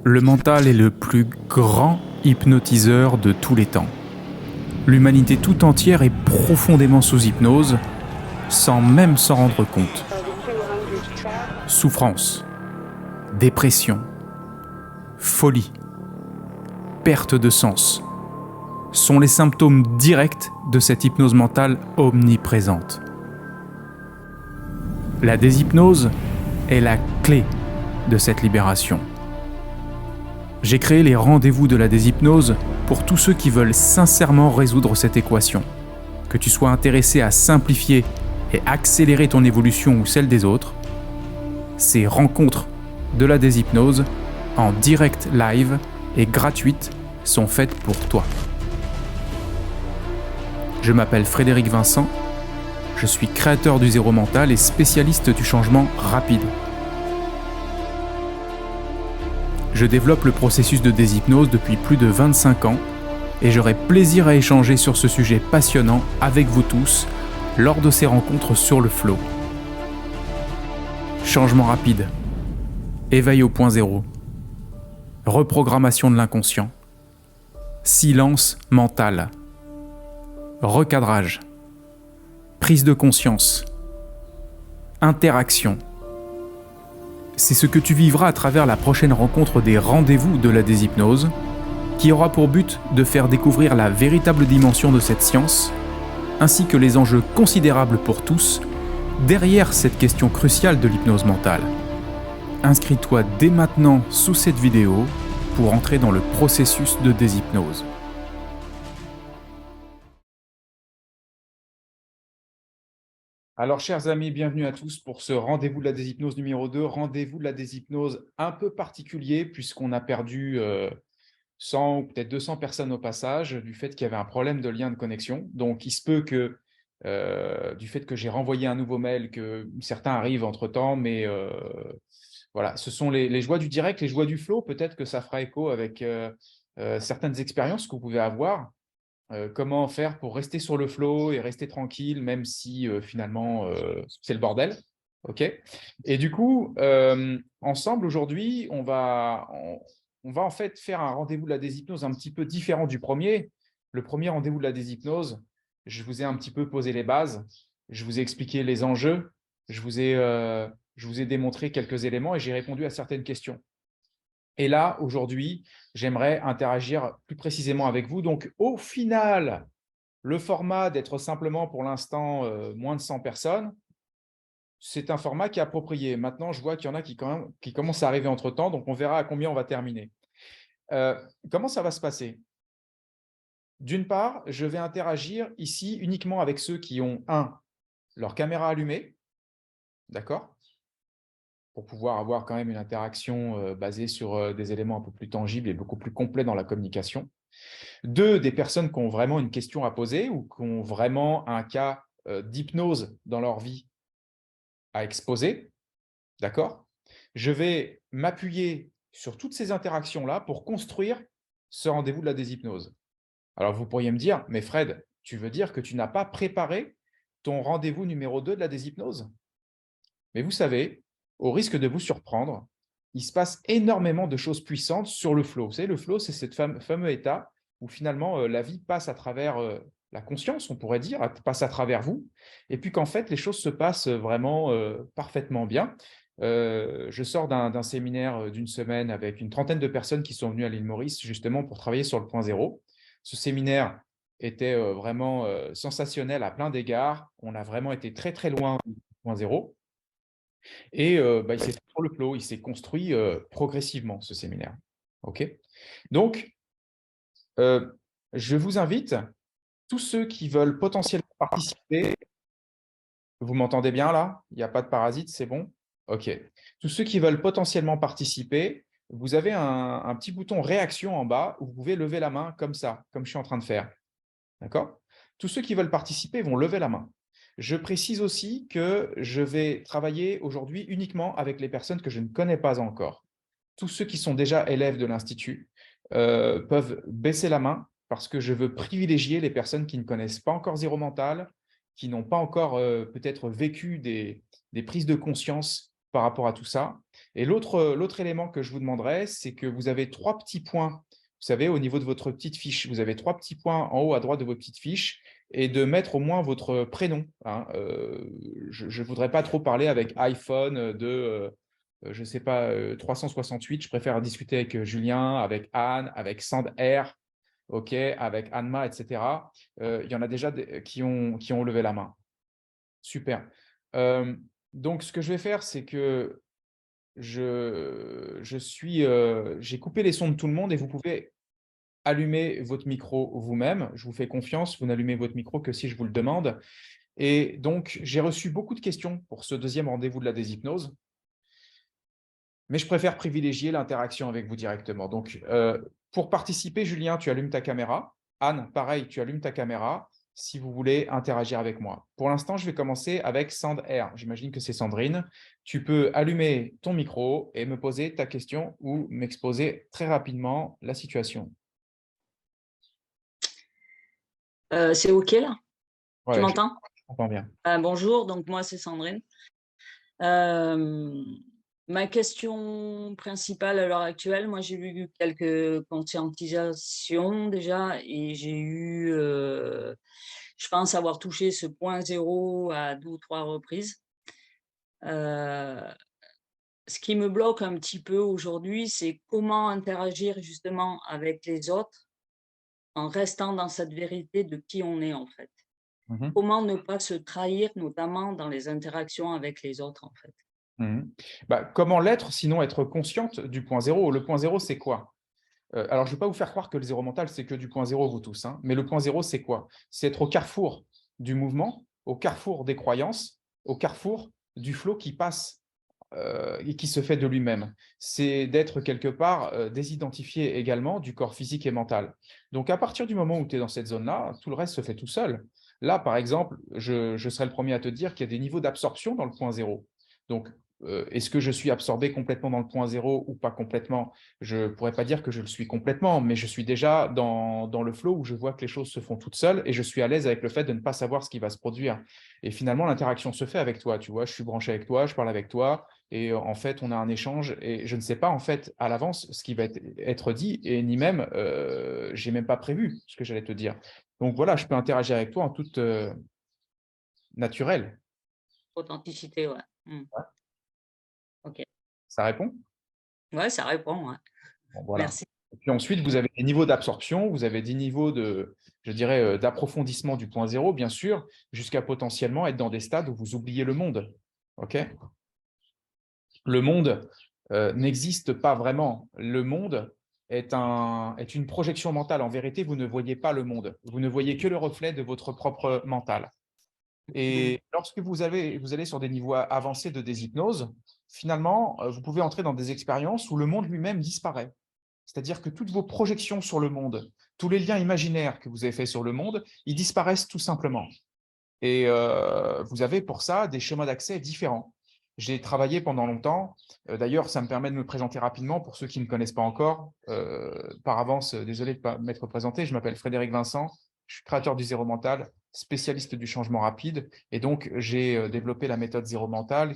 Le mental est le plus grand hypnotiseur de tous les temps. L'humanité tout entière est profondément sous hypnose, sans même s'en rendre compte. Souffrance, dépression, folie, perte de sens sont les symptômes directs de cette hypnose mentale omniprésente. La déshypnose est la clé de cette libération. J'ai créé les rendez-vous de la déshypnose pour tous ceux qui veulent sincèrement résoudre cette équation. Que tu sois intéressé à simplifier et accélérer ton évolution ou celle des autres, ces rencontres de la déshypnose en direct live et gratuites sont faites pour toi. Je m'appelle Frédéric Vincent, je suis créateur du Zéro Mental et spécialiste du changement rapide. Je développe le processus de déshypnose depuis plus de 25 ans et j'aurai plaisir à échanger sur ce sujet passionnant avec vous tous lors de ces rencontres sur le flow. Changement rapide, éveil au point zéro, reprogrammation de l'inconscient, silence mental, recadrage, prise de conscience, interaction. C'est ce que tu vivras à travers la prochaine rencontre des rendez-vous de la déshypnose, qui aura pour but de faire découvrir la véritable dimension de cette science, ainsi que les enjeux considérables pour tous derrière cette question cruciale de l'hypnose mentale. Inscris-toi dès maintenant sous cette vidéo pour entrer dans le processus de déshypnose. Alors, chers amis, bienvenue à tous pour ce rendez-vous de la déshypnose numéro 2, rendez-vous de la déshypnose un peu particulier puisqu'on a perdu 100 ou peut-être 200 personnes au passage du fait qu'il y avait un problème de lien de connexion. Donc, il se peut que du fait que j'ai renvoyé un nouveau mail, que certains arrivent entre-temps, mais voilà, ce sont les joies du direct, les joies du flow. Peut-être que ça fera écho avec certaines expériences que vous pouvez avoir. Comment faire pour rester sur le flow et rester tranquille, même si finalement c'est le bordel. Ok. Et du coup, ensemble aujourd'hui, on va en fait faire un rendez-vous de la déshypnose un petit peu différent du premier. Le premier rendez-vous de la déshypnose, je vous ai un petit peu posé les bases, je vous ai expliqué les enjeux, je vous ai démontré quelques éléments et j'ai répondu à certaines questions. Et là, aujourd'hui, j'aimerais interagir plus précisément avec vous. Donc, au final, le format d'être simplement pour l'instant moins de 100 personnes, c'est un format qui est approprié. Maintenant, je vois qu'il y en a qui commencent à arriver entre-temps, donc on verra à combien on va terminer. Comment ça va se passer? D'une part, je vais interagir ici uniquement avec ceux qui ont, leur caméra allumée, d'accord? Pour pouvoir avoir quand même une interaction basée sur des éléments un peu plus tangibles et beaucoup plus complets dans la communication. 2, des personnes qui ont vraiment une question à poser ou qui ont vraiment un cas d'hypnose dans leur vie à exposer, d'accord? Je vais m'appuyer sur toutes ces interactions-là pour construire ce rendez-vous de la déshypnose. Alors, vous pourriez me dire, mais Fred, tu veux dire que tu n'as pas préparé ton rendez-vous numéro 2 de la déshypnose? Mais vous savez, au risque de vous surprendre, il se passe énormément de choses puissantes sur le flow. Vous savez, le flow, c'est ce fameux état où finalement la vie passe à travers la conscience, on pourrait dire, passe à travers vous, et puis qu'en fait, les choses se passent vraiment parfaitement bien. Je sors d'un séminaire d'une semaine avec une trentaine de personnes qui sont venues à l'île Maurice justement pour travailler sur le point zéro. Ce séminaire était vraiment sensationnel à plein d'égards. On a vraiment été très, très loin du point zéro. Et il s'est fait sur le flow, il s'est construit progressivement, ce séminaire. OK? Donc, je vous invite, tous ceux qui veulent potentiellement participer, vous m'entendez bien là? Il n'y a pas de parasite, c'est bon? OK. Tous ceux qui veulent potentiellement participer, vous avez un petit bouton réaction en bas où vous pouvez lever la main comme ça, comme je suis en train de faire. D'accord? Tous ceux qui veulent participer vont lever la main. Je précise aussi que je vais travailler aujourd'hui uniquement avec les personnes que je ne connais pas encore. Tous ceux qui sont déjà élèves de l'Institut peuvent baisser la main parce que je veux privilégier les personnes qui ne connaissent pas encore Zéro Mental, qui n'ont pas encore peut-être vécu des prises de conscience par rapport à tout ça. Et l'autre élément que je vous demanderais, c'est que vous avez 3 petits points. Vous savez, au niveau de votre petite fiche, vous avez 3 petits points en haut à droite de votre petite fiche et de mettre au moins votre prénom, hein. Je ne voudrais pas trop parler avec iPhone je ne sais pas, 368. Je préfère discuter avec Julien, avec Anne, avec Sander, OK, avec Anma, etc. Il y en a déjà qui ont levé la main. Super. Donc, ce que je vais faire, c'est que j'ai coupé les sons de tout le monde et vous pouvez allumer votre micro vous-même. Je vous fais confiance, vous n'allumez votre micro que si je vous le demande. Et donc, j'ai reçu beaucoup de questions pour ce deuxième rendez-vous de la déshypnose, mais je préfère privilégier l'interaction avec vous directement. Donc, pour participer, Julien, tu allumes ta caméra. Anne, pareil, tu allumes ta caméra si vous voulez interagir avec moi. Pour l'instant, je vais commencer avec Sander. J'imagine que c'est Sandrine. Tu peux allumer ton micro et me poser ta question ou m'exposer très rapidement la situation. C'est OK là? Tu Ouais, je m'entends? comprends bien. Bonjour, donc moi c'est Sandrine. Hem, Ma question principale à l'heure actuelle, moi j'ai eu quelques conscientisations déjà et j'ai eu, je pense avoir touché ce point zéro à 2 ou 3 reprises. Heu, Ce qui me bloque un petit peu aujourd'hui, c'est comment interagir justement avec les autres en restant dans cette vérité de qui on est en fait. Mhm. Comment ne pas se trahir, notamment dans les interactions avec les autres, en fait? Mhm. Bah, comment l'être, sinon être consciente du point zéro? Le point zéro, c'est quoi? Alors, je ne vais pas vous faire croire que le zéro mental, c'est que du point zéro, vous tous, hein. Mais le point zéro, c'est quoi? C'est être au carrefour du mouvement, au carrefour des croyances, au carrefour du flot qui passe et qui se fait de lui-même. C'est d'être quelque part désidentifié également du corps physique et mental. Donc, à partir du moment où tu es dans cette zone-là, tout le reste se fait tout seul. Là, par exemple, je serais le premier à te dire qu'il y a des niveaux d'absorption dans le point zéro. Donc, est-ce que je suis absorbé complètement dans le point zéro ou pas complètement? Je ne pourrais pas dire que je le suis complètement, mais je suis déjà dans le flow où je vois que les choses se font toutes seules et je suis à l'aise avec le fait de ne pas savoir ce qui va se produire. Et finalement, l'interaction se fait avec toi. Tu vois, je suis branché avec toi, je parle avec toi. Et en fait, on a un échange et je ne sais pas en fait à l'avance ce qui va être dit et ni même, j'ai même pas prévu ce que j'allais te dire. Donc voilà, je peux interagir avec toi en toute naturelle. Authenticité, ouais. Mmh. OK. Ça répond? Ouais, ça répond, ouais. Bon, voilà. Merci. Et puis ensuite, vous avez des niveaux d'absorption, vous avez des niveaux je dirais, d'approfondissement du point zéro, bien sûr, jusqu'à potentiellement être dans des stades où vous oubliez le monde. OK? Le monde n'existe pas vraiment. Le monde est une projection mentale. En vérité, vous ne voyez pas le monde. Vous ne voyez que le reflet de votre propre mental. Mmh. Et lorsque vous allez sur des niveaux avancés de déshypnose, finalement, vous pouvez entrer dans des expériences où le monde lui-même disparaît. C'est-à-dire que toutes vos projections sur le monde, tous les liens imaginaires que vous avez faits sur le monde, ils disparaissent tout simplement. Et vous avez pour ça des chemins d'accès différents. J'ai travaillé pendant longtemps. D'ailleurs, ça me permet de me présenter rapidement pour ceux qui ne me connaissent pas encore. Par avance, désolé de ne pas m'être présenté. Je m'appelle Frédéric Vincent. Je suis créateur du zéro mental, spécialiste du changement rapide. Et donc, j'ai développé la méthode zéro mental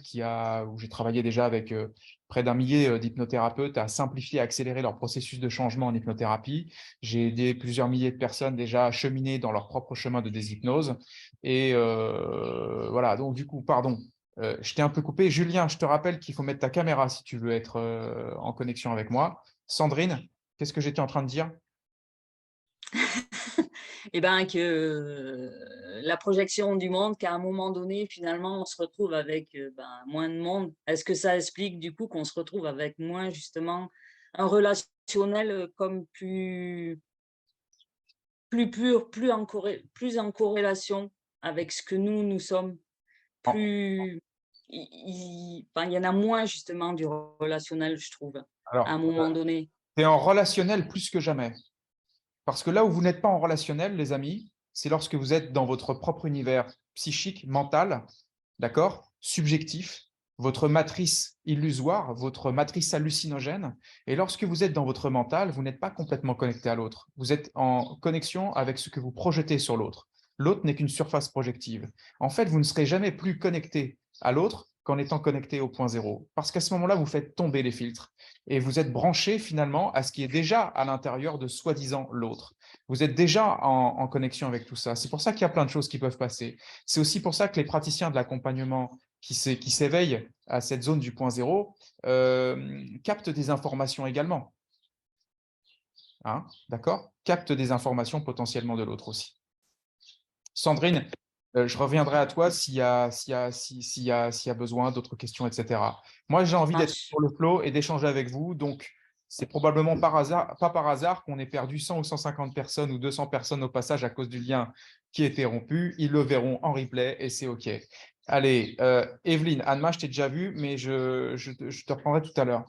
où j'ai travaillé déjà avec près d'un millier d'hypnothérapeutes à simplifier et accélérer leur processus de changement en hypnothérapie. J'ai aidé plusieurs milliers de personnes déjà à cheminer dans leur propre chemin de déshypnose. Et voilà, donc du coup, pardon, je t'ai un peu coupé. Julien, je te rappelle qu'il faut mettre ta caméra si tu veux être en connexion avec moi. Sandrine, qu'est-ce que j'étais en train de dire? Et ben, que, la projection du monde, qu'à un moment donné, finalement, on se retrouve avec, moins de monde. Est-ce que ça explique, du coup, qu'on se retrouve avec moins, justement, un relationnel, comme plus pur, plus en corrélation avec ce que nous sommes? En- Plus il y en a moins justement du relationnel, je trouve, à un Alors, moment donné. tu es en relationnel plus que jamais. Parce que là où vous n'êtes pas en relationnel, les amis, c'est lorsque vous êtes dans votre propre univers psychique, mental, d'accord, subjectif, votre matrice illusoire, votre matrice hallucinogène. Et lorsque vous êtes dans votre mental, vous n'êtes pas complètement connecté à l'autre. Vous êtes en connexion avec ce que vous projetez sur l'autre. L'autre n'est qu'une surface projective. En fait, vous ne serez jamais plus connecté à l'autre qu'en étant connecté au point zéro. Parce qu'à ce moment-là, vous faites tomber les filtres et vous êtes branché finalement à ce qui est déjà à l'intérieur de soi-disant l'autre. Vous êtes déjà en connexion avec tout ça. C'est pour ça qu'il y a plein de choses qui peuvent passer. C'est aussi pour ça que les praticiens de l'accompagnement qui s'éveillent à cette zone du point zéro captent des informations également. Hein, d'accord? Captent des informations potentiellement de l'autre aussi. Sandrine, je reviendrai à toi s'il y a besoin d'autres questions, etc. Moi, j'ai envie d'être sur le flow et d'échanger avec vous. Donc, c'est probablement pas par hasard qu'on ait perdu 100 ou 150 personnes ou 200 personnes au passage à cause du lien qui était rompu. Ils le verront en replay et c'est OK. Allez, Evelyne, Anne-Ma, je t'ai déjà vu, mais je te reprendrai tout à l'heure.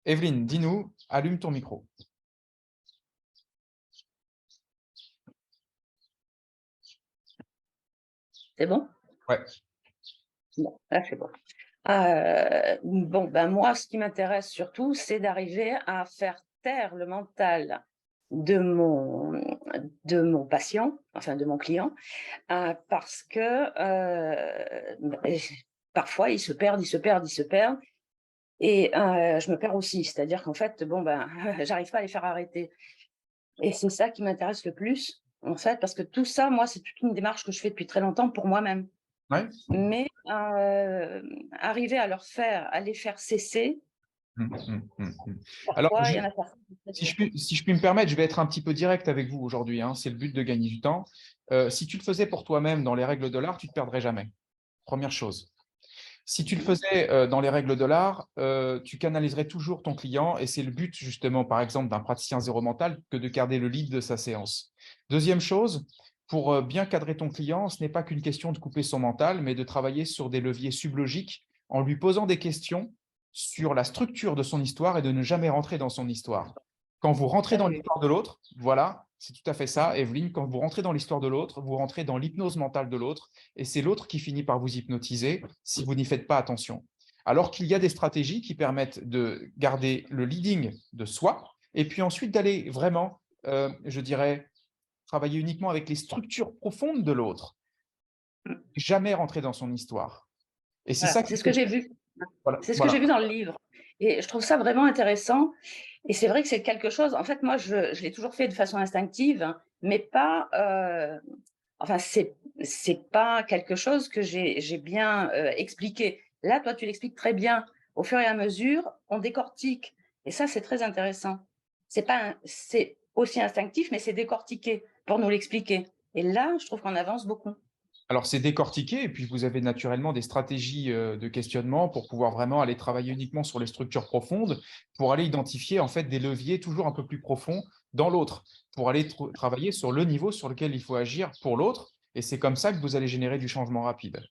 Evelyne, dis-nous, allume ton micro. C'est bon? Ouais. Bon, là, c'est bon. Bon, ben moi, ce qui m'intéresse surtout, c'est d'arriver à faire taire le mental de mon patient, enfin de mon client, parce que parfois, il se perd, et je me perds aussi. C'est-à-dire qu'en fait, bon, ben, j'arrive pas à les faire arrêter. Et c'est ça qui m'intéresse le plus, en fait, parce que tout ça, moi, c'est toute une démarche que je fais depuis très longtemps pour moi-même. Ouais. Mais arriver à les faire cesser, Alors, parfois, il y en a certains qui sont très durs. si je puis me permettre, je vais être un petit peu direct avec vous aujourd'hui. Hein. C'est le but de gagner du temps. Si tu le faisais pour toi-même dans les règles de l'art, tu ne te perdrais jamais. Première chose. Si tu le faisais dans les règles de l'art, tu canaliserais toujours ton client et c'est le but justement, par exemple, d'un praticien zéro mental que de garder le lead de sa séance. Deuxième chose, pour bien cadrer ton client, ce n'est pas qu'une question de couper son mental, mais de travailler sur des leviers sublogiques en lui posant des questions sur la structure de son histoire et de ne jamais rentrer dans son histoire. Quand vous rentrez dans l'histoire de l'autre, voilà, c'est tout à fait ça, Evelyne, quand vous rentrez dans l'histoire de l'autre, vous rentrez dans l'hypnose mentale de l'autre et c'est l'autre qui finit par vous hypnotiser si vous n'y faites pas attention. Alors qu'il y a des stratégies qui permettent de garder le leading de soi et puis ensuite d'aller vraiment, je dirais, travailler uniquement avec les structures profondes de l'autre, jamais rentrer dans son histoire. Et c'est Voilà, ça c'est qui ce que fait… j'ai vu. Voilà, C'est ce que voilà. j'ai vu dans le livre. Et je trouve ça vraiment intéressant. Et c'est vrai que c'est quelque chose, en fait, moi, je l'ai toujours fait de façon instinctive, hein, mais pas, enfin, c'est pas quelque chose que j'ai bien expliqué. Là, toi, tu l'expliques très bien. Au fur et à mesure, on décortique. Et ça, c'est très intéressant. C'est aussi instinctif, mais c'est décortiqué pour nous l'expliquer. Et là, je trouve qu'on avance beaucoup. Alors, c'est décortiqué, et puis vous avez naturellement des stratégies de questionnement pour pouvoir vraiment aller travailler uniquement sur les structures profondes, pour aller identifier en fait des leviers toujours un peu plus profonds dans l'autre, pour aller travailler sur le niveau sur lequel il faut agir pour l'autre, et c'est comme ça que vous allez générer du changement rapide.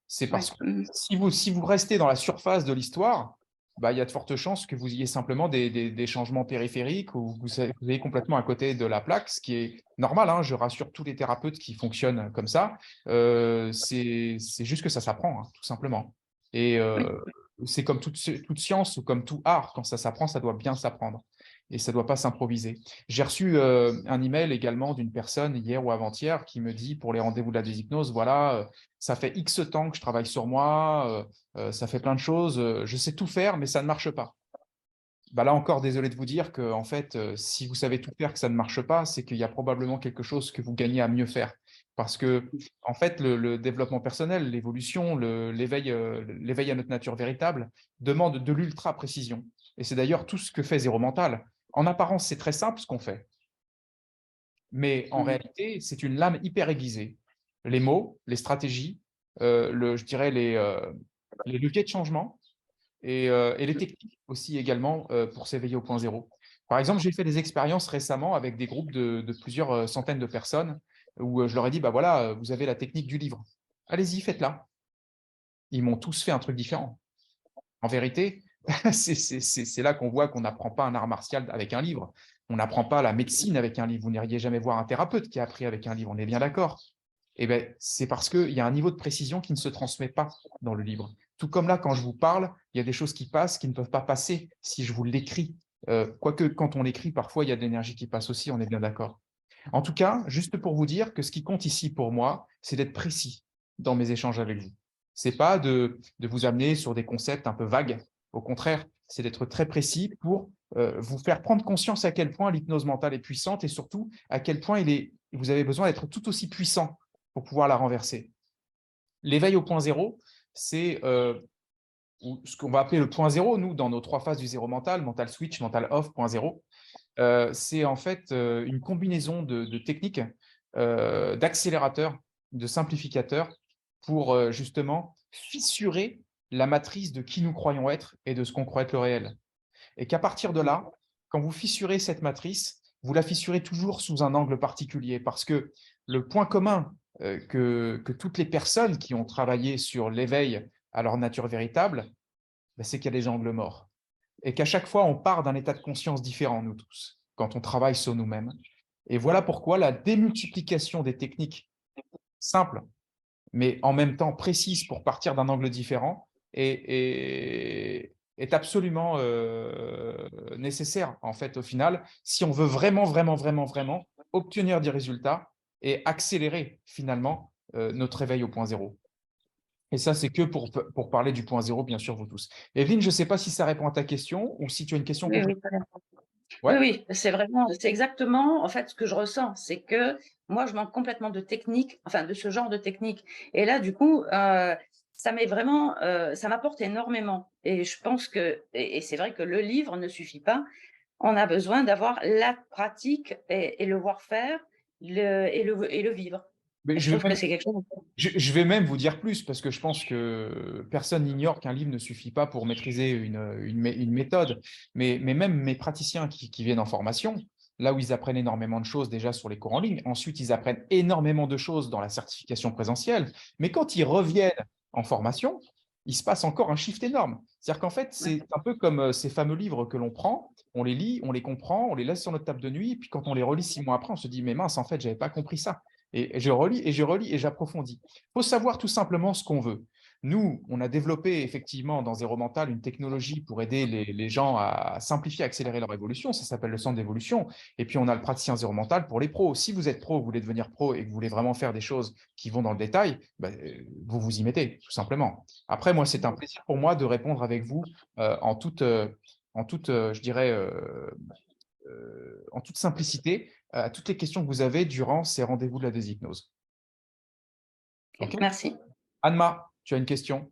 C'est Ouais. parce que si vous restez dans la surface de l'histoire, bah, il y a de fortes chances que vous ayez simplement des changements périphériques ou vous ayez complètement à côté de la plaque, ce qui est normal. Hein, je rassure tous les thérapeutes qui fonctionnent comme ça. C'est juste que ça s'apprend, hein, tout simplement. Et c'est comme toute science ou comme tout art, quand ça s'apprend, ça doit bien s'apprendre. Et ça ne doit pas s'improviser. J'ai reçu un email également d'une personne hier ou avant-hier qui me dit pour les rendez-vous de la déshypnose, voilà, ça fait X temps que je travaille sur moi, ça fait plein de choses, je sais tout faire, mais ça ne marche pas. Bah là encore, désolé de vous dire que en fait, si vous savez tout faire que ça ne marche pas, c'est qu'il y a probablement quelque chose que vous gagnez à mieux faire. Parce que en fait, le développement personnel, l'évolution, l'éveil à notre nature véritable demande de l'ultra précision. Et c'est d'ailleurs tout ce que fait Zéro Mental. En apparence, c'est très simple ce qu'on fait, mais en réalité, c'est une lame hyper aiguisée. Les mots, les stratégies, je dirais les leviers de changement et les techniques aussi également pour s'éveiller au point zéro. Par exemple, j'ai fait des expériences récemment avec des groupes de plusieurs centaines de personnes où je leur ai dit, bah voilà, vous avez la technique du livre. Allez-y, faites-la. Ils m'ont tous fait un truc différent. En vérité, c'est là qu'on voit qu'on n'apprend pas un art martial avec un livre. On n'apprend pas la médecine avec un livre. Vous n'iriez jamais voir un thérapeute qui a appris avec un livre. On est bien d'accord. Eh ben, c'est parce qu'il y a un niveau de précision qui ne se transmet pas dans le livre. Tout comme là, quand je vous parle, il y a des choses qui passent qui ne peuvent pas passer si je vous l'écris. Quoique, quand on l'écrit, parfois, il y a de l'énergie qui passe aussi, on est bien d'accord. En tout cas, juste pour vous dire que ce qui compte ici pour moi, c'est d'être précis dans mes échanges avec vous. Ce n'est pas de vous amener sur des concepts un peu vagues. Au contraire, c'est d'être très précis pour vous faire prendre conscience à quel point l'hypnose mentale est puissante et surtout à quel point vous avez besoin d'être tout aussi puissant pour pouvoir la renverser. L'éveil au point zéro, c'est ce qu'on va appeler le point zéro, nous, dans nos 3 phases du zéro mental, mental switch, mental off, point zéro. C'est en fait une combinaison de techniques, d'accélérateurs, de simplificateurs pour justement fissurer la matrice de qui nous croyons être et de ce qu'on croit être le réel. Et qu'à partir de là, quand vous fissurez cette matrice, vous la fissurez toujours sous un angle particulier parce que le point commun que toutes les personnes qui ont travaillé sur l'éveil à leur nature véritable, ben, c'est qu'il y a des angles morts. Et qu'à chaque fois, on part d'un état de conscience différent, nous tous, quand on travaille sur nous-mêmes. Et voilà pourquoi la démultiplication des techniques simples, mais en même temps précises pour partir d'un angle différent, est absolument nécessaire, en fait, au final, si on veut vraiment, vraiment, vraiment, vraiment obtenir des résultats et accélérer, finalement, notre éveil au point zéro. Et ça, c'est que pour parler du point zéro, bien sûr, vous tous. Evelyne, je ne sais pas si ça répond à ta question ou si tu as une question Oui, oui, complémentaire. oui, Ouais. oui, c'est exactement en fait ce que je ressens, c'est que moi je manque complètement de technique, enfin de ce genre de technique. Et là, du coup, ça m'est vraiment, ça m'apporte énormément. Et je pense que, et c'est vrai que le livre ne suffit pas. On a besoin d'avoir la pratique et le voir faire, et le vivre. Mais Et je trouve que c'est quelque chose. je vais même vous dire plus, parce que je pense que personne n'ignore qu'un livre ne suffit pas pour maîtriser une méthode. Mais même mes praticiens qui viennent en formation, là où ils apprennent énormément de choses déjà sur les cours en ligne, ensuite ils apprennent énormément de choses dans la certification présentielle, mais quand ils reviennent en formation, il se passe encore un shift énorme. C'est-à-dire qu'en fait, Ouais. c'est un peu comme ces fameux livres que l'on prend, on les lit, on les comprend, on les laisse sur notre table de nuit, et puis quand on les relit 6 mois après, on se dit, mais mince, en fait, je n'avais pas compris ça. Et je relis et je relis et j'approfondis. Il faut savoir tout simplement ce qu'on veut. Nous, on a développé effectivement dans Zéro Mental une technologie pour aider les gens à simplifier, accélérer leur évolution. Ça s'appelle le centre d'évolution. Et puis, on a le praticien Zéro Mental pour les pros. Si vous êtes pro, vous voulez devenir pro et que vous voulez vraiment faire des choses qui vont dans le détail, ben, vous vous y mettez, tout simplement. Après, moi, c'est un plaisir pour moi de répondre avec vous je dirais, en toute simplicité à toutes les questions que vous avez durant ces rendez-vous de la déshypnose. OK. Merci. Anma, tu as une question?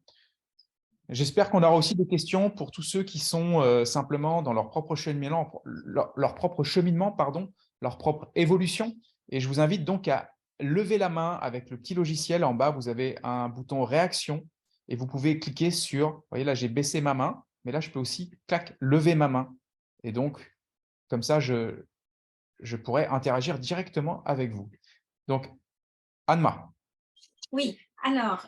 J'espère qu'on aura aussi des questions pour tous ceux qui sont simplement dans leur propre cheminement, leur propre cheminement, pardon, leur propre évolution. Et je vous invite donc à lever la main avec le petit logiciel. En bas, vous avez un bouton réaction et vous pouvez cliquer sur, vous voyez là, j'ai baissé ma main, mais là, je peux aussi, clac, lever ma main. Et donc, comme ça, je pourrais interagir directement avec vous. Donc, Anma. Oui, alors,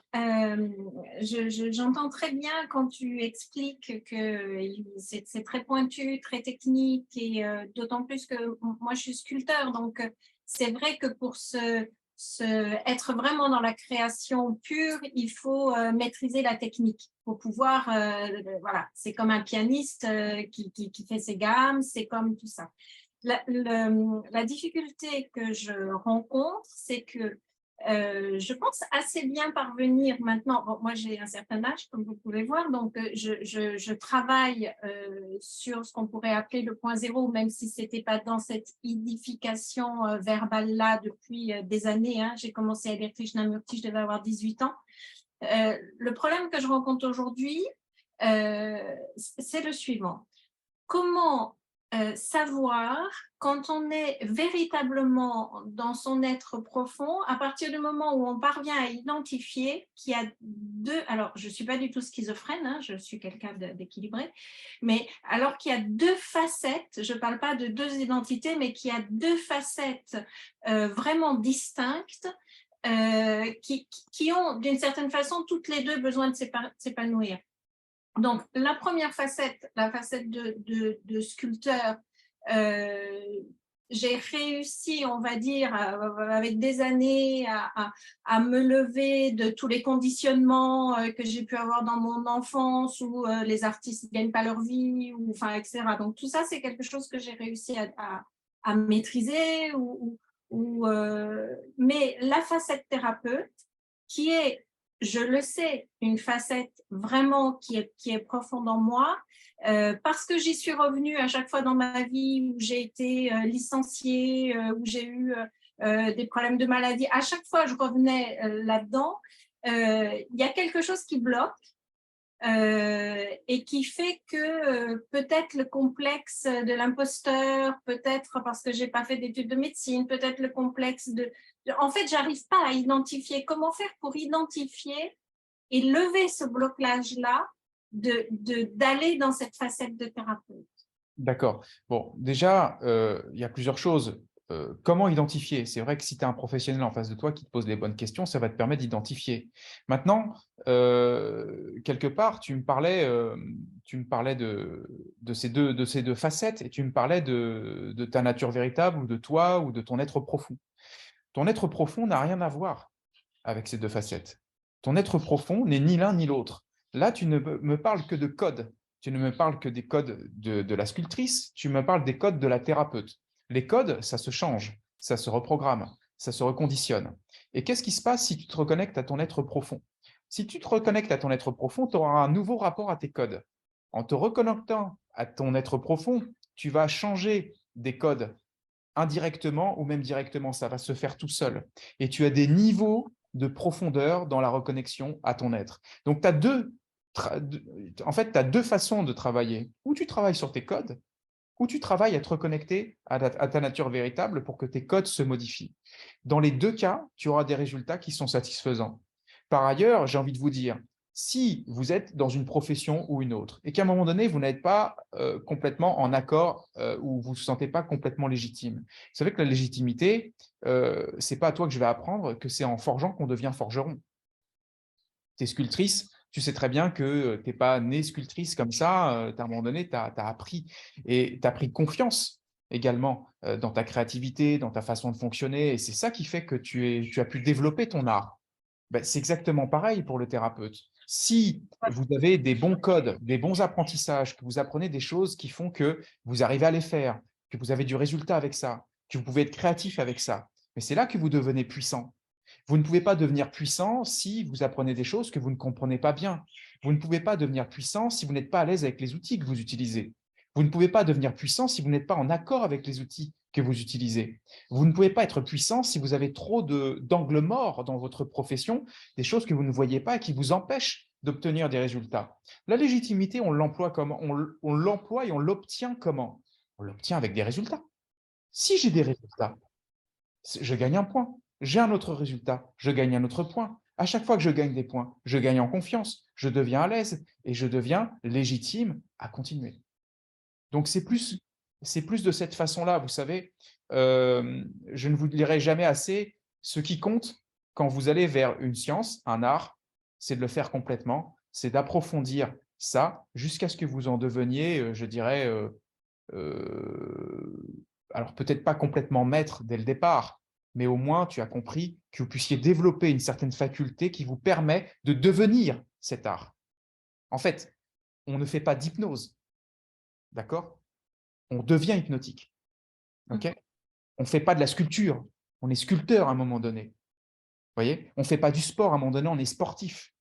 j'entends très bien quand tu expliques que c'est très pointu, très technique, et d'autant plus que moi, je suis sculpteur, donc c'est vrai que pour être vraiment dans la création pure, il faut maîtriser la technique pour pouvoir, voilà, c'est comme un pianiste qui fait ses gammes, c'est comme tout ça. La difficulté que je rencontre, c'est que je pense assez bien parvenir maintenant. Bon, moi, j'ai un certain âge, comme vous pouvez voir, donc je travaille sur ce qu'on pourrait appeler le point zéro, même si ce n'était pas dans cette édification verbale-là depuis des années. Hein. J'ai commencé à lire Krishnamurti, je devais avoir 18 ans. Le problème que je rencontre aujourd'hui, c'est le suivant. Comment savoir quand on est véritablement dans son être profond, à partir du moment où on parvient à identifier qu'il y a deux, alors je ne suis pas du tout schizophrène, hein, je suis quelqu'un d'équilibré, mais alors qu'il y a deux facettes, je ne parle pas de deux identités, mais qu'il y a deux facettes vraiment distinctes, qui ont d'une certaine façon toutes les deux besoin de s'épanouir. Donc, la première facette, la facette de sculpteur, j'ai réussi, on va dire, avec des années, à me lever de tous les conditionnements que j'ai pu avoir dans mon enfance, où les artistes ne gagnent pas leur vie, enfin, etc. Donc, tout ça, c'est quelque chose que j'ai réussi à maîtriser. Mais la facette thérapeute, qui est je le sais, une facette vraiment qui est profonde en moi, parce que j'y suis revenue à chaque fois dans ma vie où j'ai été licenciée, où j'ai eu des problèmes de maladie. À chaque fois, je revenais là-dedans. Il y a quelque chose qui bloque et qui fait que peut-être le complexe de l'imposteur, peut-être parce que j'ai pas fait d'études de médecine, peut-être le complexe en fait, j'arrive pas à identifier comment faire pour identifier et lever ce blocage-là d'aller dans cette facette de thérapeute. D'accord. Bon, déjà, il y a plusieurs choses. Comment identifier? C'est vrai que si tu as un professionnel en face de toi qui te pose les bonnes questions, ça va te permettre d'identifier. Maintenant, quelque part, tu me parlais de ces deux facettes et tu me parlais de ta nature véritable ou de toi ou de ton être profond. Ton être profond n'a rien à voir avec ces deux facettes. Ton être profond n'est ni l'un ni l'autre. Là, tu ne me parles que de codes. Tu ne me parles que des codes de la sculptrice, tu me parles des codes de la thérapeute. Les codes, ça se change, ça se reprogramme, ça se reconditionne. Et qu'est-ce qui se passe si tu te reconnectes à ton être profond? Si tu te reconnectes à ton être profond, tu auras un nouveau rapport à tes codes. En te reconnectant à ton être profond, tu vas changer des codes indirectement ou même directement, ça va se faire tout seul. Et tu as des niveaux de profondeur dans la reconnexion à ton être. Donc, tu as en fait, tu as deux façons de travailler. Ou tu travailles sur tes codes, ou tu travailles à te reconnecter à ta nature véritable pour que tes codes se modifient. Dans les deux cas, tu auras des résultats qui sont satisfaisants. Par ailleurs, j'ai envie de vous dire, si vous êtes dans une profession ou une autre et qu'à un moment donné, vous n'êtes pas complètement en accord ou vous ne vous sentez pas complètement légitime, vous savez que la légitimité, ce n'est pas à toi que je vais apprendre, que c'est en forgeant qu'on devient forgeron. Tu es sculptrice, tu sais très bien que tu n'es pas née sculptrice comme ça, à un moment donné, tu as appris et tu as pris confiance également dans ta créativité, dans ta façon de fonctionner et c'est ça qui fait que tu as pu développer ton art. Ben, c'est exactement pareil pour le thérapeute. Si vous avez des bons codes, des bons apprentissages, que vous apprenez des choses qui font que vous arrivez à les faire, que vous avez du résultat avec ça, que vous pouvez être créatif avec ça, mais c'est là que vous devenez puissant. Vous ne pouvez pas devenir puissant si vous apprenez des choses que vous ne comprenez pas bien. Vous ne pouvez pas devenir puissant si vous n'êtes pas à l'aise avec les outils que vous utilisez. Vous ne pouvez pas devenir puissant si vous n'êtes pas en accord avec les outils que vous utilisez. Vous ne pouvez pas être puissant si vous avez trop d'angles morts dans votre profession, des choses que vous ne voyez pas et qui vous empêchent d'obtenir des résultats. La légitimité, on l'emploie comment? On l'emploie et on l'obtient comment? On l'obtient avec des résultats. Si j'ai des résultats, je gagne un point. J'ai un autre résultat, je gagne un autre point. À chaque fois que je gagne des points, je gagne en confiance, je deviens à l'aise et je deviens légitime à continuer. Donc, c'est plus de cette façon-là, vous savez. Je ne vous dirai jamais assez, ce qui compte quand vous allez vers une science, un art, c'est de le faire complètement, c'est d'approfondir ça jusqu'à ce que vous en deveniez, je dirais, alors peut-être pas complètement maître dès le départ, mais au moins tu as compris que vous puissiez développer une certaine faculté qui vous permet de devenir cet art. En fait, on ne fait pas d'hypnose, d'accord? On devient hypnotique. Okay, on ne fait pas de la sculpture, on est sculpteur à un moment donné. Voyez, on ne fait pas du sport à un moment donné, on est sportif.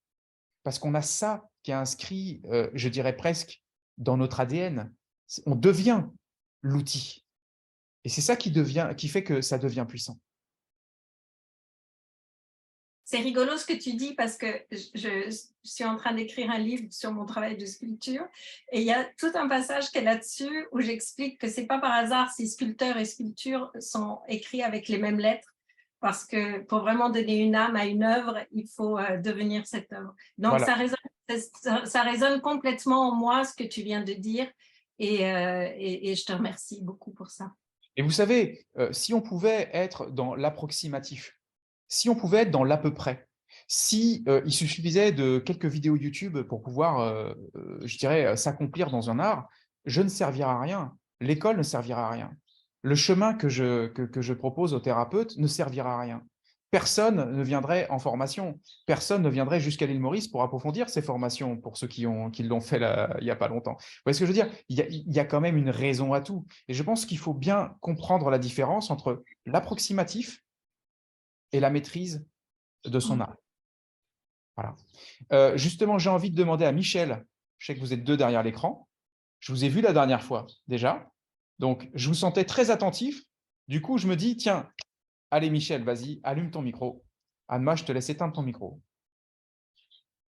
Parce qu'on a ça qui est inscrit, je dirais presque, dans notre ADN. On devient l'outil. Et c'est ça qui fait que ça devient puissant. C'est rigolo ce que tu dis parce que je suis en train d'écrire un livre sur mon travail de sculpture et il y a tout un passage qui est là-dessus où j'explique que c'est pas par hasard si sculpteur et sculpture sont écrits avec les mêmes lettres parce que pour vraiment donner une âme à une œuvre, il faut devenir cette œuvre. Donc Voilà. ça résonne complètement en moi ce que tu viens de dire et je te remercie beaucoup pour ça. Et vous savez, si on pouvait être dans l'approximatif, si on pouvait être dans l'à peu près, si il suffisait de quelques vidéos YouTube pour pouvoir, je dirais, s'accomplir dans un art, je ne servirais à rien. L'école ne servira à rien. Le chemin que je propose aux thérapeutes ne servira à rien. Personne ne viendrait en formation. Personne ne viendrait jusqu'à l'île Maurice pour approfondir ces formations, pour ceux qui l'ont fait il n'y a pas longtemps. Vous voyez ce que je veux dire? Il y a quand même une raison à tout. Et je pense qu'il faut bien comprendre la différence entre l'approximatif et la maîtrise de son art. Voilà. Justement, j'ai envie de demander à Michel, je sais que vous êtes deux derrière l'écran, je vous ai vu la dernière fois déjà, donc je vous sentais très attentif. Du coup, je me dis, tiens, allez Michel, vas-y, allume ton micro. Anne-Ma, je te laisse éteindre ton micro.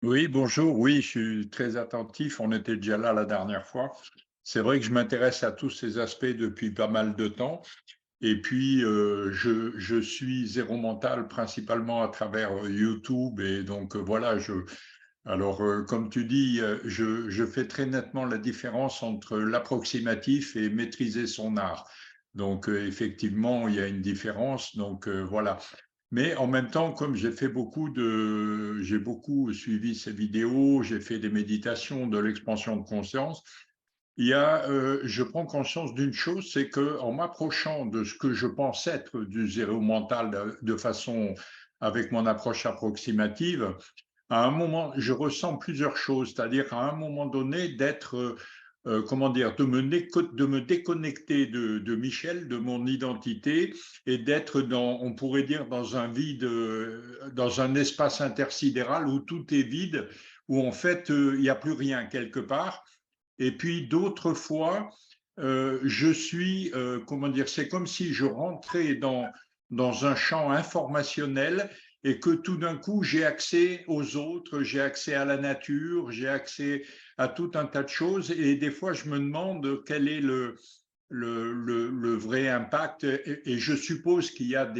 Oui, bonjour. Oui, je suis très attentif. On était déjà là la dernière fois. C'est vrai que je m'intéresse à tous ces aspects depuis pas mal de temps. Et puis, je suis Zéro Mental principalement à travers YouTube. Et donc, voilà, alors, comme tu dis, je fais très nettement la différence entre l'approximatif et maîtriser son art. Donc, effectivement, il y a une différence. Donc, voilà. Mais en même temps, comme j'ai beaucoup suivi ces vidéos, j'ai fait des méditations, de l'expansion de conscience. Je prends conscience d'une chose, c'est que en m'approchant de ce que je pense être du zéro mental de façon avec mon approche approximative, à un moment, je ressens plusieurs choses, c'est-à-dire à un moment donné d'être, comment dire, de me déconnecter de Michel, de mon identité, et d'être on pourrait dire, dans un vide, dans un espace intersidéral où tout est vide, où en fait, il n'y a plus rien quelque part. Et puis d'autres fois, je suis, comment dire, c'est comme si je rentrais dans un champ informationnel et que tout d'un coup, j'ai accès aux autres, j'ai accès à la nature, j'ai accès à tout un tas de choses. Et des fois, je me demande quel est le vrai impact. Et je suppose qu'il y a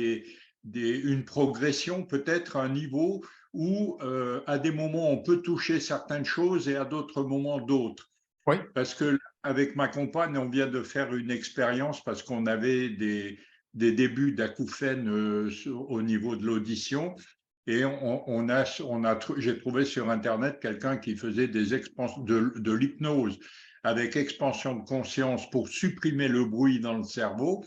une progression, peut-être un niveau où, à des moments, on peut toucher certaines choses et à d'autres moments, d'autres. Oui. Parce que avec ma compagne, on vient de faire une expérience parce qu'on avait des débuts d'acouphènes au niveau de l'audition. Et j'ai trouvé sur Internet quelqu'un qui faisait de l'hypnose avec expansion de conscience pour supprimer le bruit dans le cerveau.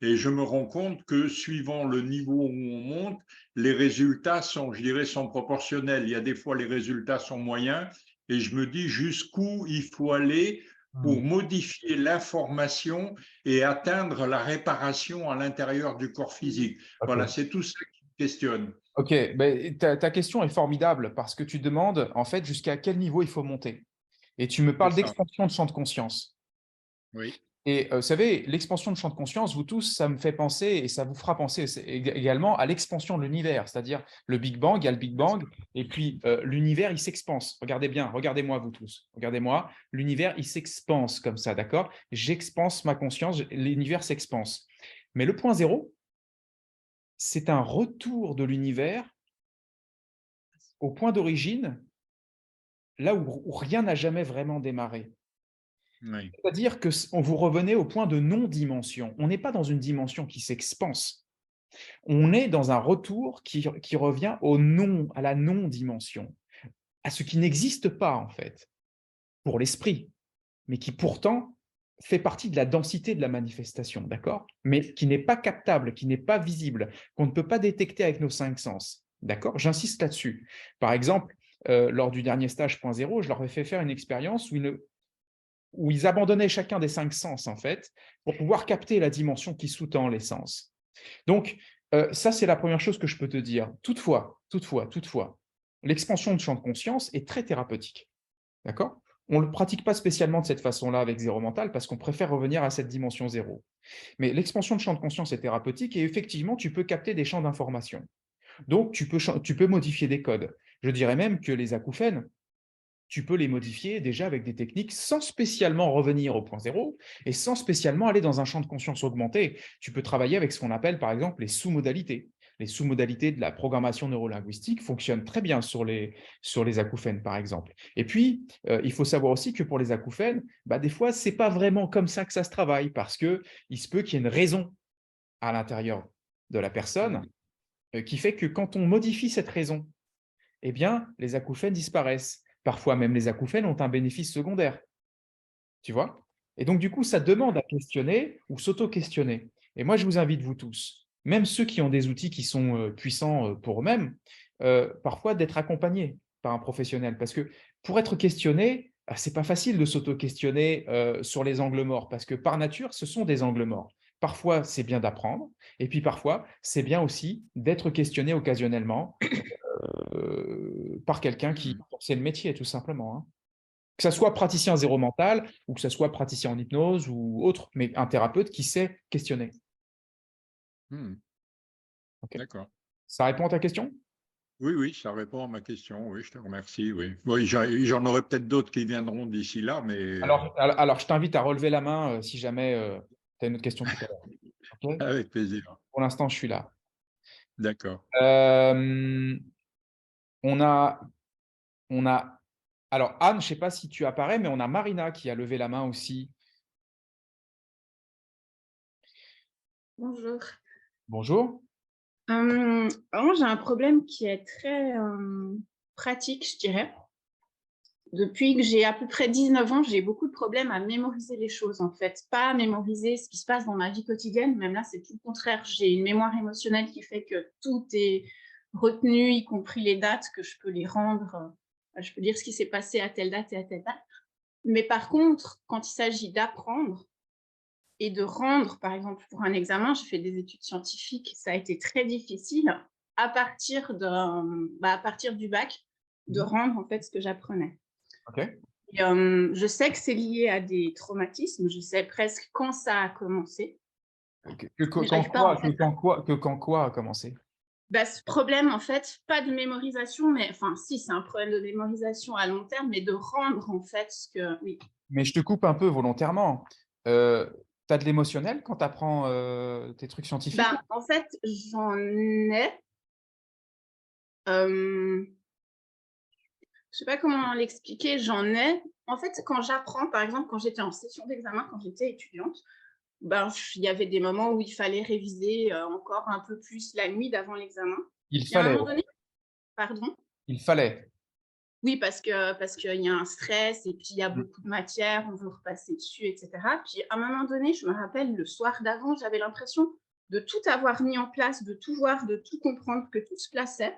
Et je me rends compte que suivant le niveau où on monte, les résultats sont, je dirais, sont proportionnels. Il y a des fois, les résultats sont moyens. Et je me dis jusqu'où il faut aller pour modifier l'information et atteindre la réparation à l'intérieur du corps physique. Okay. Voilà, c'est tout ça qui me questionne. Ok, ben, ta question est formidable parce que tu demandes en fait jusqu'à quel niveau il faut monter. Et tu me parles d'expansion de champ de conscience. Oui. Et vous savez, l'expansion de champ de conscience, vous tous, ça me fait penser et ça vous fera penser également à l'expansion de l'univers, c'est-à-dire le Big Bang, il y a le Big Bang, et puis l'univers, il s'expanse. Regardez bien, regardez-moi vous tous, regardez-moi, l'univers, il s'expanse comme ça, d'accord? J'expanse ma conscience, l'univers s'expanse. Mais le point zéro, c'est un retour de l'univers au point d'origine, là où rien n'a jamais vraiment démarré. Oui. C'est-à-dire qu'on vous revenez au point de non-dimension. On n'est pas dans une dimension qui s'expanse. On est dans un retour qui revient au non, à la non-dimension, à ce qui n'existe pas en fait, pour l'esprit, mais qui pourtant fait partie de la densité de la manifestation, d'accord? Mais qui n'est pas captable, qui n'est pas visible, qu'on ne peut pas détecter avec nos cinq sens, d'accord? J'insiste là-dessus. Par exemple, lors du dernier stage 0.0, je leur ai fait faire une expérience où ils abandonnaient chacun des cinq sens, en fait, pour pouvoir capter la dimension qui sous-tend les sens. Donc, ça, c'est la première chose que je peux te dire. Toutefois, l'expansion de champ de conscience est très thérapeutique. D'accord? On ne le pratique pas spécialement de cette façon-là avec Zéro Mental parce qu'on préfère revenir à cette dimension zéro. Mais l'expansion de champ de conscience est thérapeutique et effectivement, tu peux capter des champs d'information. Donc, tu peux modifier des codes. Je dirais même que les acouphènes, tu peux les modifier déjà avec des techniques sans spécialement revenir au point zéro et sans spécialement aller dans un champ de conscience augmenté. Tu peux travailler avec ce qu'on appelle par exemple les sous-modalités. Les sous-modalités de la programmation neurolinguistique fonctionnent très bien sur les acouphènes, par exemple. Et puis, il faut savoir aussi que pour les acouphènes, des fois, ce n'est pas vraiment comme ça que ça se travaille parce qu'il se peut qu'il y ait une raison à l'intérieur de la personne qui fait que quand on modifie cette raison, eh bien, les acouphènes disparaissent. Parfois, même les acouphènes ont un bénéfice secondaire. Tu vois? Et donc, du coup, ça demande à questionner ou s'auto-questionner. Et moi, je vous invite, vous tous, même ceux qui ont des outils qui sont puissants pour eux-mêmes, parfois d'être accompagnés par un professionnel. Parce que pour être questionné, ce n'est pas facile de s'auto-questionner sur les angles morts, parce que par nature, ce sont des angles morts. Parfois, c'est bien d'apprendre, et puis parfois, c'est bien aussi d'être questionné occasionnellement par quelqu'un qui sait le métier, tout simplement. Hein. Que ce soit praticien zéro mental ou que ce soit praticien en hypnose ou autre, mais un thérapeute qui sait questionner. Okay. D'accord. Ça répond à ta question? Oui, ça répond à ma question. Oui, je te remercie. Oui, j'en aurai peut-être d'autres qui viendront d'ici là, mais Alors, je t'invite à relever la main si jamais tu as une autre question tout à l'heure. Okay. avec plaisir. Pour l'instant, je suis là. D'accord. On a. Alors, Anne, je ne sais pas si tu apparais, mais on a Marina qui a levé la main aussi. Bonjour. Bonjour. Moi, j'ai un problème qui est très pratique, je dirais. Depuis que j'ai à peu près 19 ans, j'ai beaucoup de problèmes à mémoriser les choses, en fait. Pas à mémoriser ce qui se passe dans ma vie quotidienne, même là, c'est tout le contraire. J'ai une mémoire émotionnelle qui fait que tout est retenu, y compris les dates, que je peux les rendre. Je peux dire ce qui s'est passé à telle date et à telle date. Mais par contre, quand il s'agit d'apprendre et de rendre, par exemple, pour un examen, j'ai fait des études scientifiques, ça a été très difficile à partir du bac, de rendre en fait ce que j'apprenais. Okay. Et, je sais que c'est lié à des traumatismes, je sais presque quand ça a commencé. Quand quoi a commencé? Ce problème, en fait, pas de mémorisation, mais enfin, si, c'est un problème de mémorisation à long terme, mais de rendre, en fait, ce que… Oui. Mais je te coupe un peu volontairement. Tu as de l'émotionnel quand tu apprends tes trucs scientifiques? En fait, j'en ai… je sais pas comment l'expliquer, j'en ai… En fait, quand j'apprends, par exemple, quand j'étais en session d'examen, quand j'étais étudiante, il y avait des moments où il fallait réviser encore un peu plus la nuit d'avant l'examen. Il fallait. À un moment donné, pardon? Il fallait. Oui, parce qu'il y a un stress et puis il y a beaucoup de matière, on veut repasser dessus, etc. Puis à un moment donné, je me rappelle, le soir d'avant, j'avais l'impression de tout avoir mis en place, de tout voir, de tout comprendre, que tout se plaçait.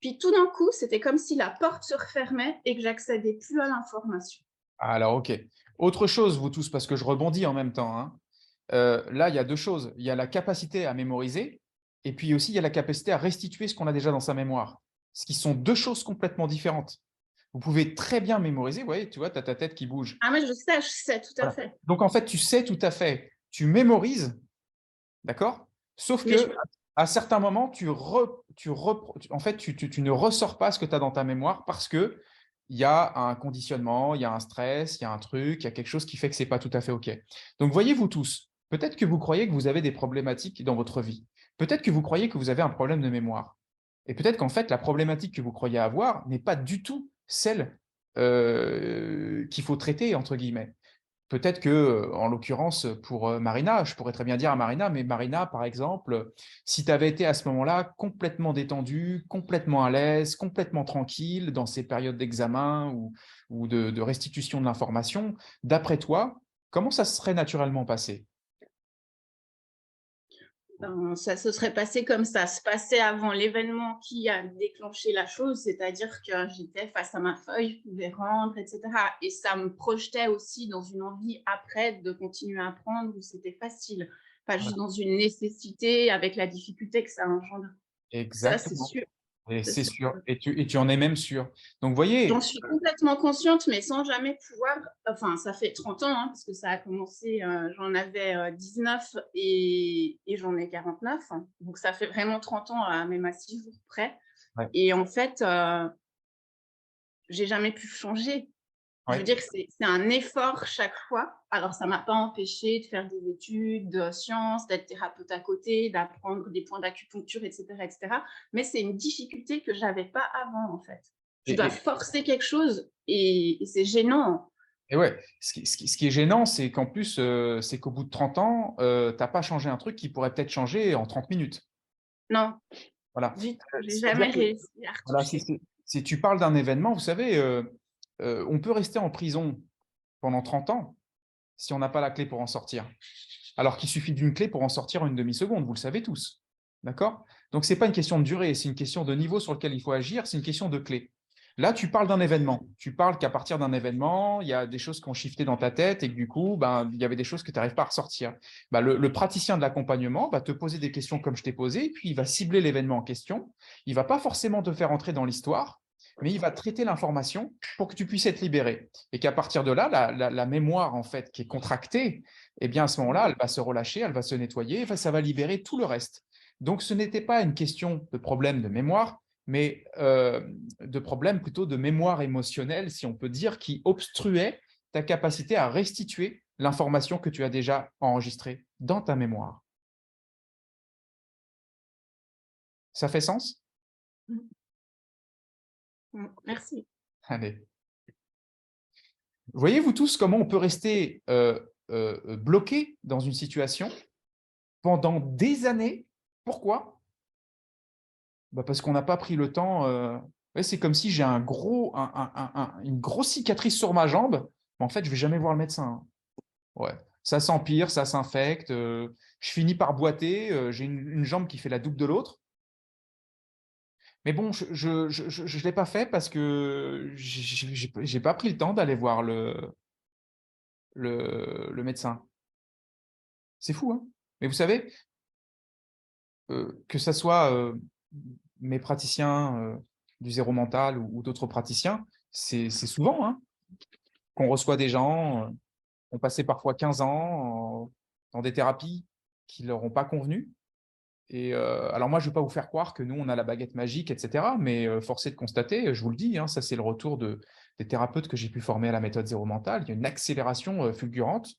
Puis tout d'un coup, c'était comme si la porte se refermait et que j'accédais plus à l'information. Alors, OK. Autre chose, vous tous, parce que je rebondis en même temps. Hein. Là, il y a deux choses. Il y a la capacité à mémoriser et puis aussi, il y a la capacité à restituer ce qu'on a déjà dans sa mémoire. Ce qui sont deux choses complètement différentes. Vous pouvez très bien mémoriser, vous voyez, tu vois, tu as ta tête qui bouge. Ah, mais je sais tout à fait. Donc, en fait, tu sais tout à fait. Tu mémorises, d'accord? Sauf que à certains moments, tu ne ressors pas ce que tu as dans ta mémoire parce qu'il y a un conditionnement, il y a un stress, il y a un truc, il y a quelque chose qui fait que ce n'est pas tout à fait OK. Donc, voyez-vous tous, peut-être que vous croyez que vous avez des problématiques dans votre vie. Peut-être que vous croyez que vous avez un problème de mémoire. Et peut-être qu'en fait, la problématique que vous croyez avoir n'est pas du tout celle qu'il faut traiter, entre guillemets. Peut-être que, en l'occurrence, pour Marina, je pourrais très bien dire à Marina, mais Marina, par exemple, si tu avais été à ce moment-là complètement détendue, complètement à l'aise, complètement tranquille dans ces périodes d'examen ou de restitution de l'information, d'après toi, comment ça se serait naturellement passé? Ça se serait passé comme ça se passait avant l'événement qui a déclenché la chose, c'est-à-dire que j'étais face à ma feuille, je pouvais rendre, etc. Et ça me projetait aussi dans une envie après de continuer à apprendre où c'était facile, pas juste dans une nécessité avec la difficulté que ça engendre. Exactement. Ça, c'est sûr. Et c'est sûr. Et tu en es même sûr. Donc, voyez… J'en suis complètement consciente, mais sans jamais pouvoir… Enfin, ça fait 30 ans, hein, parce que ça a commencé, j'en avais 19 et j'en ai 49. Hein, donc, ça fait vraiment 30 ans, même à 6 jours près. Ouais. Et en fait, j'ai jamais pu changer. Ouais. Je veux dire que c'est un effort chaque fois. Alors, ça ne m'a pas empêché de faire des études de sciences, d'être thérapeute à côté, d'apprendre des points d'acupuncture, etc., etc. Mais c'est une difficulté que je n'avais pas avant, en fait. Je dois forcer quelque chose et c'est gênant. Et ouais, ce qui est gênant, c'est qu'en plus, c'est qu'au bout de 30 ans, tu n'as pas changé un truc qui pourrait peut-être changer en 30 minutes. Non. Voilà. Je n'ai jamais réussi à retoucher. Voilà, si tu parles d'un événement, vous savez, on peut rester en prison pendant 30 ans si on n'a pas la clé pour en sortir. Alors qu'il suffit d'une clé pour en sortir en une demi-seconde, vous le savez tous. D'accord? Donc, ce n'est pas une question de durée, c'est une question de niveau sur lequel il faut agir, c'est une question de clé. Là, tu parles d'un événement. Tu parles qu'à partir d'un événement, il y a des choses qui ont shifté dans ta tête et que du coup, il y avait des choses que tu n'arrives pas à ressortir. Le praticien de l'accompagnement va te poser des questions comme je t'ai posé, et puis il va cibler l'événement en question. Il ne va pas forcément te faire entrer dans l'histoire, mais il va traiter l'information pour que tu puisses être libéré. Et qu'à partir de là, la mémoire en fait, qui est contractée, eh bien, à ce moment-là, elle va se relâcher, elle va se nettoyer, et ça va libérer tout le reste. Donc, ce n'était pas une question de problème de mémoire, mais de problème plutôt de mémoire émotionnelle, si on peut dire, qui obstruait ta capacité à restituer l'information que tu as déjà enregistrée dans ta mémoire. Ça fait sens? Merci. Allez. Voyez-vous tous comment on peut rester bloqué dans une situation pendant des années? Pourquoi? Parce qu'on n'a pas pris le temps. C'est comme si j'ai une grosse cicatrice sur ma jambe, mais en fait, je ne vais jamais voir le médecin. Ouais. Ça s'empire, ça s'infecte. Je finis par boiter. J'ai une jambe qui fait la double de l'autre. Mais bon, je ne l'ai pas fait parce que je n'ai pas pris le temps d'aller voir le médecin. C'est fou, hein? Mais vous savez, que ce soit mes praticiens du zéro mental ou d'autres praticiens, c'est souvent hein, qu'on reçoit des gens qui ont passé parfois 15 ans dans des thérapies qui ne leur ont pas convenu. Et alors moi, je ne vais pas vous faire croire que nous, on a la baguette magique, etc. Mais force est de constater, je vous le dis, hein, ça c'est le retour des thérapeutes que j'ai pu former à la méthode zéro mental. Il y a une accélération fulgurante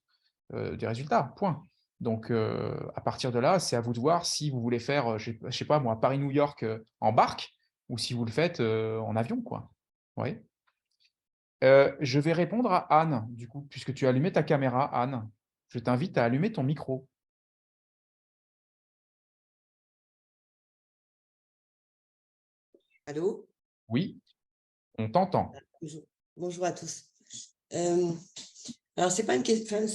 des résultats, point. Donc, à partir de là, c'est à vous de voir si vous voulez faire, je ne sais pas moi, Paris-New York en barque ou si vous le faites en avion, quoi. Ouais. Je vais répondre à Anne, du coup, puisque tu as allumé ta caméra, Anne. Je t'invite à allumer ton micro. Allô? Oui, on t'entend. Bonjour à tous. Alors, c'est pas une question,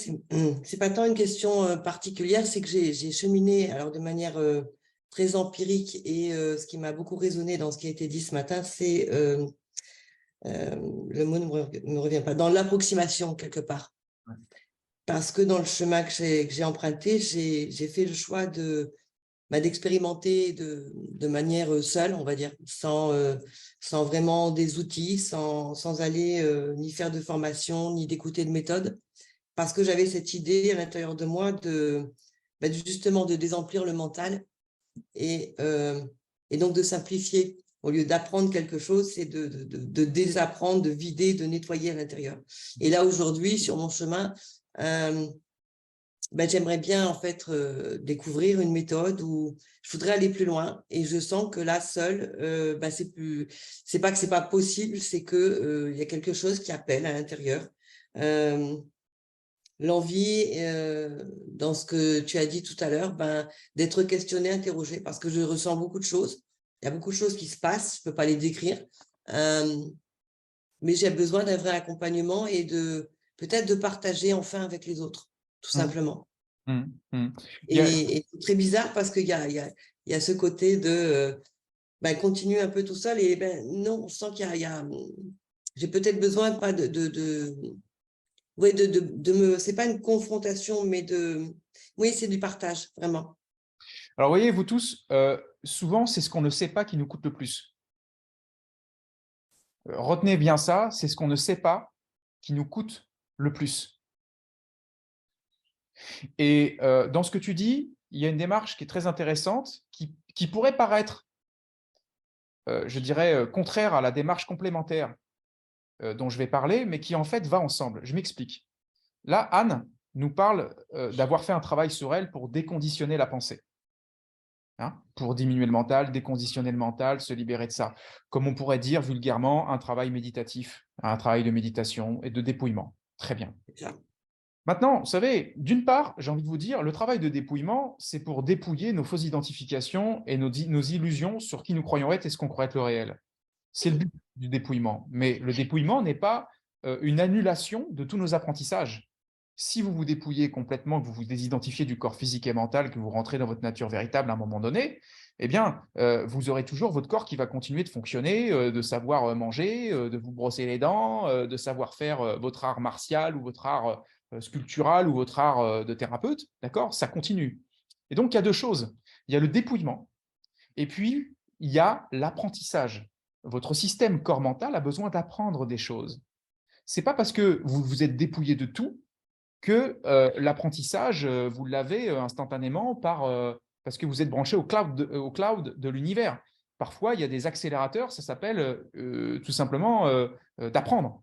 c'est pas tant une question particulière, c'est que j'ai cheminé alors de manière très empirique et ce qui m'a beaucoup résonné dans ce qui a été dit ce matin, c'est le mot ne me revient pas, dans l'approximation quelque part. Ouais. Parce que dans le chemin que j'ai emprunté, j'ai fait le choix d'expérimenter de manière seule, on va dire, sans vraiment des outils, sans aller ni faire de formation, ni d'écouter de méthode, parce que j'avais cette idée à l'intérieur de moi justement de désemplir le mental et donc de simplifier. Au lieu d'apprendre quelque chose, c'est de désapprendre, de vider, de nettoyer à l'intérieur. Et là, aujourd'hui, sur mon chemin, j'aimerais bien en fait découvrir une méthode où je voudrais aller plus loin et je sens que là seule c'est pas que c'est pas possible, c'est que il y a quelque chose qui appelle à l'intérieur, l'envie dans ce que tu as dit tout à l'heure, d'être questionné, interrogé, parce que je ressens beaucoup de choses, il y a beaucoup de choses qui se passent, je peux pas les décrire, mais j'ai besoin d'un vrai accompagnement et peut-être de partager enfin avec les autres, tout simplement. Et c'est très bizarre parce qu'il y a ce côté de continuer un peu tout seul et non, on sent qu'il y a j'ai peut-être besoin pas c'est pas une confrontation, mais oui, c'est du partage, vraiment. Alors, voyez, vous tous, souvent, c'est ce qu'on ne sait pas qui nous coûte le plus. Retenez bien ça, c'est ce qu'on ne sait pas qui nous coûte le plus. Et dans ce que tu dis, il y a une démarche qui est très intéressante, qui pourrait paraître, je dirais, contraire à la démarche complémentaire dont je vais parler, mais qui en fait va ensemble. Je m'explique. Là, Anne nous parle d'avoir fait un travail sur elle pour déconditionner la pensée. Hein, pour diminuer le mental, déconditionner le mental, se libérer de ça. Comme on pourrait dire vulgairement, un travail méditatif, un travail de méditation et de dépouillement. Très bien. Maintenant, vous savez, d'une part, j'ai envie de vous dire, le travail de dépouillement, c'est pour dépouiller nos fausses identifications et nos illusions sur qui nous croyons être et ce qu'on croit être le réel. C'est le but du dépouillement. Mais le dépouillement n'est pas une annulation de tous nos apprentissages. Si vous vous dépouillez complètement, que vous vous désidentifiez du corps physique et mental, que vous rentrez dans votre nature véritable à un moment donné, eh bien, vous aurez toujours votre corps qui va continuer de fonctionner, de savoir manger, de vous brosser les dents, de savoir faire votre art martial ou votre art sculptural ou votre art de thérapeute, d'accord? Ça continue. Et donc, il y a deux choses. Il y a le dépouillement et puis il y a l'apprentissage. Votre système corps mental a besoin d'apprendre des choses. Ce n'est pas parce que vous vous êtes dépouillé de tout que l'apprentissage, vous l'avez instantanément parce que vous êtes branché au cloud de l'univers. Parfois, il y a des accélérateurs, ça s'appelle tout simplement d'apprendre,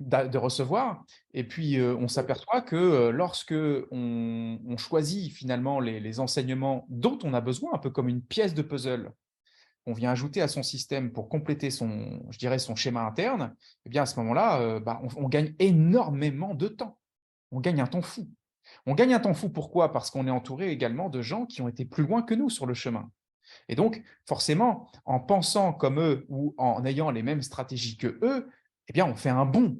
de recevoir. Et puis, on s'aperçoit que lorsque on choisit finalement les enseignements dont on a besoin, un peu comme une pièce de puzzle, on vient ajouter à son système pour compléter je dirais, son schéma interne, eh bien à ce moment-là, on gagne énormément de temps. On gagne un temps fou. On gagne un temps fou, pourquoi? Parce qu'on est entouré également de gens qui ont été plus loin que nous sur le chemin. Et donc, forcément, en pensant comme eux ou en ayant les mêmes stratégies que eux, eh bien, on fait un bond.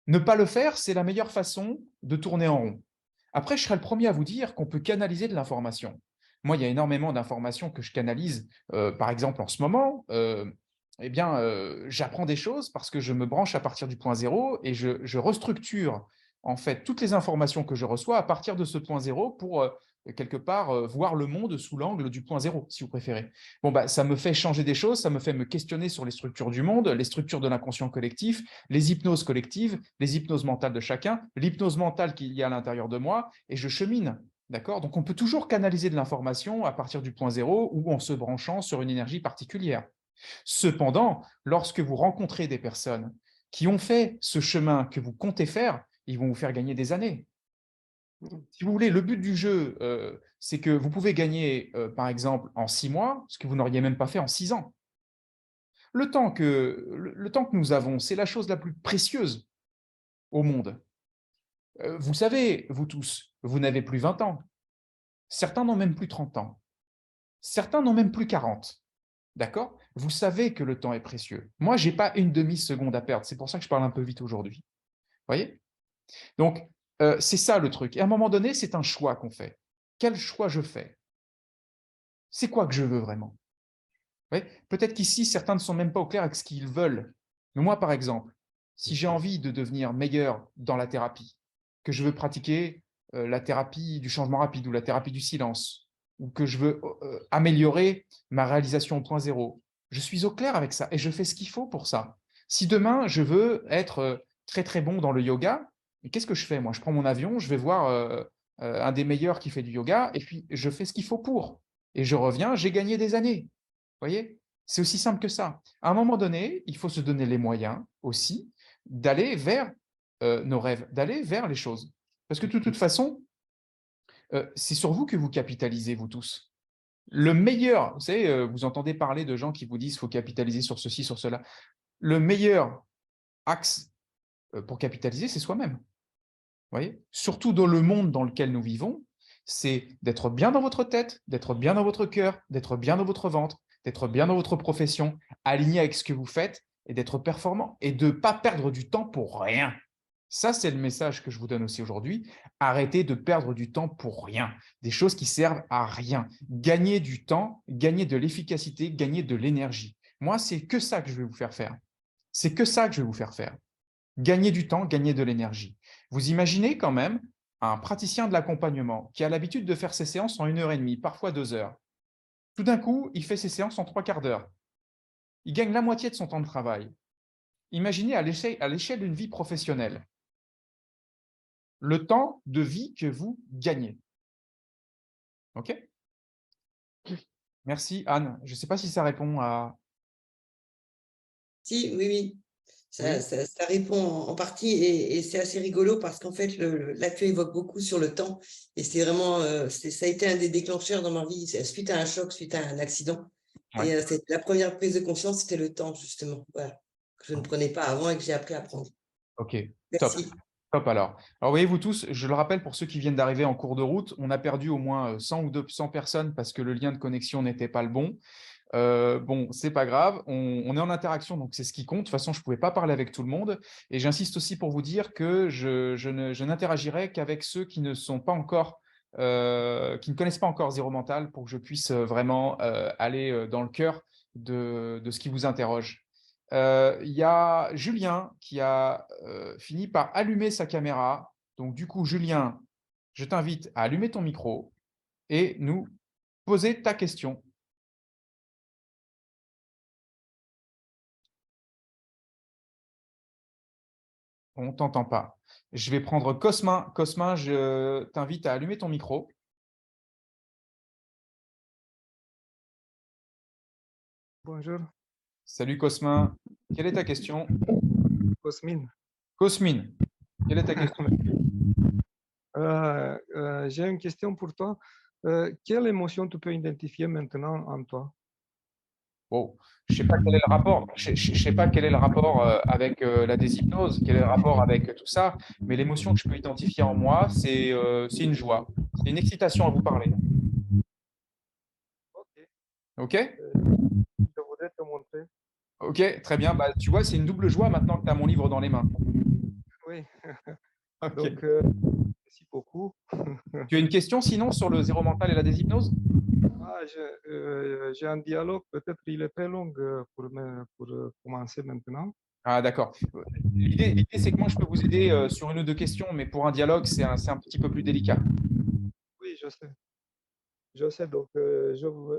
Ne pas le faire, c'est la meilleure façon de tourner en rond. Après, je serai le premier à vous dire qu'on peut canaliser de l'information. Moi, il y a énormément d'informations que je canalise. Par exemple, en ce moment, j'apprends des choses parce que je me branche à partir du point zéro et je restructure en fait toutes les informations que je reçois à partir de ce point zéro pour quelque part voir le monde sous l'angle du point zéro, si vous préférez. Bon, ça me fait changer des choses, ça me fait me questionner sur les structures du monde, les structures de l'inconscient collectif, les hypnoses collectives, les hypnoses mentales de chacun, l'hypnose mentale qu'il y a à l'intérieur de moi, et je chemine. D'accord? Donc, on peut toujours canaliser de l'information à partir du point zéro ou en se branchant sur une énergie particulière. Cependant, lorsque vous rencontrez des personnes qui ont fait ce chemin que vous comptez faire, ils vont vous faire gagner des années. Si vous voulez, le but du jeu, c'est que vous pouvez gagner, par exemple, en 6 mois, ce que vous n'auriez même pas fait en 6 ans. Le temps que nous avons, c'est la chose la plus précieuse au monde. Vous savez, vous tous, vous n'avez plus 20 ans. Certains n'ont même plus 30 ans. Certains n'ont même plus 40. D'accord? Vous savez que le temps est précieux. Moi, je n'ai pas une demi-seconde à perdre. C'est pour ça que je parle un peu vite aujourd'hui. Vous voyez? Donc, c'est ça le truc. Et à un moment donné, c'est un choix qu'on fait. Quel choix je fais? C'est quoi que je veux vraiment? Peut-être qu'ici, certains ne sont même pas au clair avec ce qu'ils veulent. Mais moi, par exemple, si j'ai envie de devenir meilleur dans la thérapie, que je veux pratiquer la thérapie du changement rapide ou la thérapie du silence, ou que je veux améliorer ma réalisation au point zéro, je suis au clair avec ça et je fais ce qu'il faut pour ça. Si demain, je veux être très, très bon dans le yoga, qu'est-ce que je fais? Moi, je prends mon avion, je vais voir un des meilleurs qui fait du yoga et puis je fais ce qu'il faut pour. Et je reviens, j'ai gagné des années. Vous voyez? C'est aussi simple que ça. À un moment donné, il faut se donner les moyens aussi d'aller vers nos rêves, d'aller vers les choses. Parce que de toute façon, c'est sur vous que vous capitalisez, vous tous. Le meilleur, vous savez, vous entendez parler de gens qui vous disent qu'il faut capitaliser sur ceci, sur cela. Le meilleur axe pour capitaliser, c'est soi-même. Vous voyez? Surtout dans le monde dans lequel nous vivons, c'est d'être bien dans votre tête, d'être bien dans votre cœur, d'être bien dans votre ventre, d'être bien dans votre profession, aligné avec ce que vous faites et d'être performant et de ne pas perdre du temps pour rien. Ça, c'est le message que je vous donne aussi aujourd'hui. Arrêtez de perdre du temps pour rien. Des choses qui servent à rien. Gagnez du temps, gagnez de l'efficacité, gagnez de l'énergie. Moi, c'est que ça que je vais vous faire faire. C'est que ça que je vais vous faire faire. Gagner du temps, gagner de l'énergie. Vous imaginez quand même un praticien de l'accompagnement qui a l'habitude de faire ses séances en 1h30, parfois 2 heures. Tout d'un coup, il fait ses séances en 3/4 d'heure. Il gagne la moitié de son temps de travail. Imaginez à l'échelle d'une vie professionnelle le temps de vie que vous gagnez. OK? Merci, Anne. Je ne sais pas si ça répond à… Si, oui. Ça répond en partie et c'est assez rigolo parce qu'en fait, l'actu évoque beaucoup sur le temps et c'est vraiment, ça a été un des déclencheurs dans ma vie suite à un choc, suite à un accident. Ouais. Et la première prise de conscience, c'était le temps, justement, voilà, que je ne prenais pas avant et que j'ai appris à prendre. OK, Merci. Top alors. Alors, voyez-vous tous, je le rappelle pour ceux qui viennent d'arriver en cours de route, on a perdu au moins 100 ou 200 personnes parce que le lien de connexion n'était pas le bon. Bon, c'est pas grave, on est en interaction, donc c'est ce qui compte. De toute façon, je ne pouvais pas parler avec tout le monde. Et j'insiste aussi pour vous dire que je n'interagirai qu'avec ceux qui ne sont pas encore qui ne connaissent pas encore Zéro Mental pour que je puisse vraiment aller dans le cœur de ce qui vous interroge. Il y a Julien qui a fini par allumer sa caméra. Donc, du coup, Julien, je t'invite à allumer ton micro et nous poser ta question. On ne t'entend pas. Je vais prendre Cosmin. Cosmin, je t'invite à allumer ton micro. Bonjour, Salut Cosmin. Quelle est ta question? Cosmine. Cosmine, quelle est ta question? J'ai une question pour toi. Quelle émotion tu peux identifier maintenant en toi? Oh, je ne sais pas quel est le rapport. Je sais pas quel est le rapport avec la déshypnose, quel est le rapport avec tout ça, mais l'émotion que je peux identifier en moi, c'est une joie, c'est une excitation à vous parler. Ok, OK? je voudrais te montrer. OK, très bien. Bah, tu vois, c'est une double joie maintenant que tu as mon livre dans les mains. Oui, OK. donc merci beaucoup. Tu as une question sinon sur le zéro mental et la déshypnose? J'ai un dialogue, peut-être il est très long pour commencer maintenant. Ah, d'accord. L'idée, c'est que moi, je peux vous aider sur une ou deux questions, mais pour un dialogue, c'est un petit peu plus délicat. Oui, je sais. Je sais, donc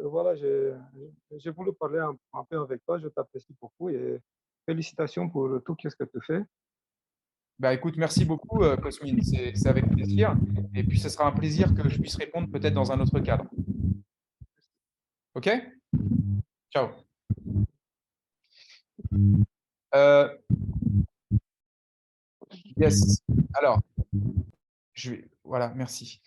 voilà, j'ai voulu parler un peu avec toi. Je t'apprécie beaucoup et félicitations pour tout ce que tu fais. Bah, écoute, merci beaucoup, Cosmine. C'est avec plaisir. Et puis, ce sera un plaisir que je puisse répondre peut-être dans un autre cadre. OK? Ciao. Yes. Alors, voilà, merci.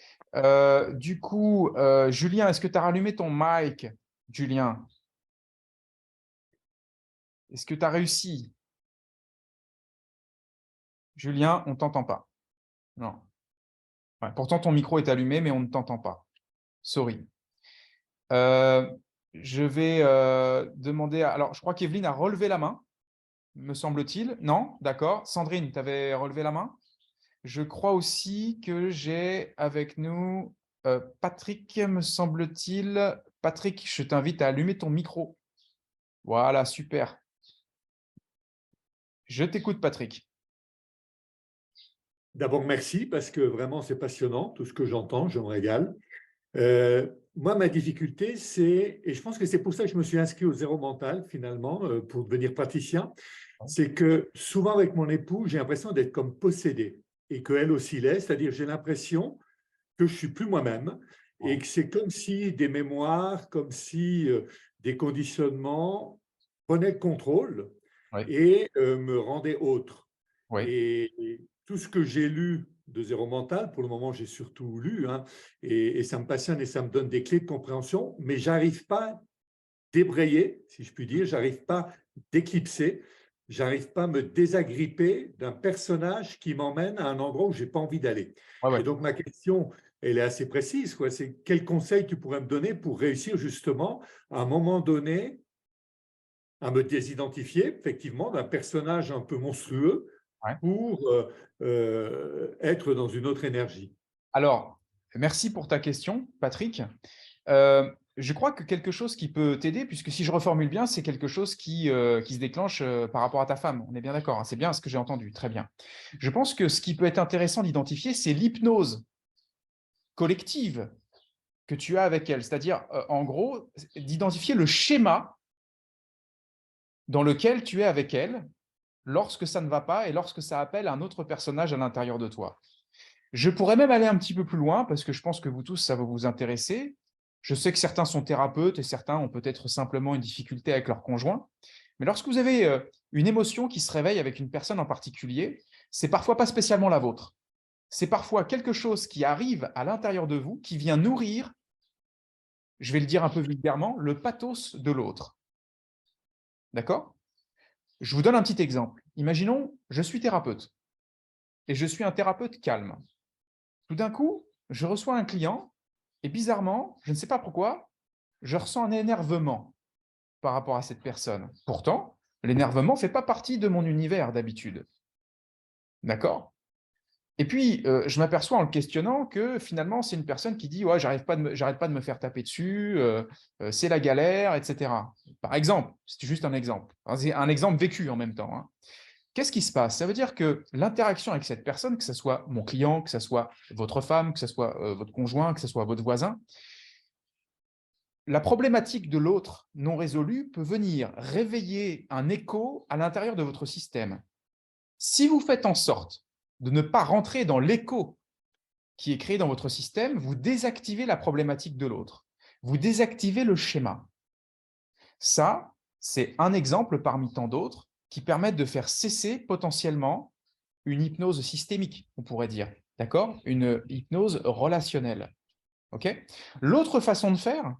Du coup, Julien, est-ce que tu as rallumé ton mic, Julien? Est-ce que tu as réussi? Julien, on ne t'entend pas. Non. Ouais, pourtant, ton micro est allumé, mais on ne t'entend pas. Sorry. Je vais demander… Alors, je crois qu'Evelyne a relevé la main, me semble-t-il. Non? D'accord. Sandrine, tu avais relevé la main? Je crois aussi que j'ai avec nous Patrick, me semble-t-il. Patrick, je t'invite à allumer ton micro. Voilà, super. Je t'écoute, Patrick. D'abord, merci parce que vraiment, c'est passionnant. Tout ce que j'entends, je me régale. Moi, ma difficulté, c'est, et je pense que c'est pour ça que je me suis inscrit au Zéro Mental, finalement, pour devenir praticien, c'est que souvent avec mon époux, j'ai l'impression d'être comme possédé et qu'elle aussi l'est, c'est-à-dire j'ai l'impression que je suis plus moi-même et que c'est comme si des mémoires, comme si des conditionnements prenaient le contrôle et me rendaient autre. Et tout ce que j'ai lu de Zéro Mental, pour le moment, j'ai surtout lu, hein, et ça me passionne et ça me donne des clés de compréhension, mais je n'arrive pas à débrayer, si je puis dire, je n'arrive pas d'éclipser, je n'arrive pas à me désagripper d'un personnage qui m'emmène à un endroit où je n'ai pas envie d'aller. Et donc, ma question, elle est assez précise, quoi. C'est quel conseil tu pourrais me donner pour réussir justement, à un moment donné, à me désidentifier, effectivement, d'un personnage un peu monstrueux, pour être dans une autre énergie. Alors, merci pour ta question, Patrick. Je crois que quelque chose qui peut t'aider, puisque si je reformule bien, c'est quelque chose qui se déclenche par rapport à ta femme. On est bien d'accord, hein, c'est bien ce que j'ai entendu, très bien. Je pense que ce qui peut être intéressant d'identifier, c'est l'hypnose collective que tu as avec elle. C'est-à-dire, en gros, d'identifier le schéma dans lequel tu es avec elle lorsque ça ne va pas et lorsque ça appelle un autre personnage à l'intérieur de toi. Je pourrais même aller un petit peu plus loin parce que je pense que vous tous, ça va vous intéresser. Je sais que certains sont thérapeutes et certains ont peut-être simplement une difficulté avec leur conjoint. Mais lorsque vous avez une émotion qui se réveille avec une personne en particulier, c'est parfois pas spécialement la vôtre. C'est parfois quelque chose qui arrive à l'intérieur de vous, qui vient nourrir, je vais le dire un peu vulgairement, le pathos de l'autre. D'accord ? Je vous donne un petit exemple. Imaginons, je suis thérapeute et je suis un thérapeute calme. Tout d'un coup, je reçois un client et bizarrement, je ne sais pas pourquoi, je ressens un énervement par rapport à cette personne. Pourtant, l'énervement ne fait pas partie de mon univers d'habitude. D'accord ? Et puis, je m'aperçois en le questionnant que finalement, c'est une personne qui dit « Ouais, j'arrête pas de me faire taper dessus, c'est la galère, etc. » Par exemple, c'est juste un exemple. Hein, c'est un exemple vécu en même temps. Hein. Qu'est-ce qui se passe? Ça veut dire que l'interaction avec cette personne, que ce soit mon client, que ce soit votre femme, que ce soit votre conjoint, que ce soit votre voisin, la problématique de l'autre non résolue peut venir réveiller un écho à l'intérieur de votre système. Si vous faites en sorte de ne pas rentrer dans l'écho qui est créé dans votre système, vous désactivez la problématique de l'autre. Vous désactivez le schéma. Ça, c'est un exemple parmi tant d'autres qui permettent de faire cesser potentiellement une hypnose systémique, on pourrait dire. D'accord? Une hypnose relationnelle. Okay? L'autre façon de faire,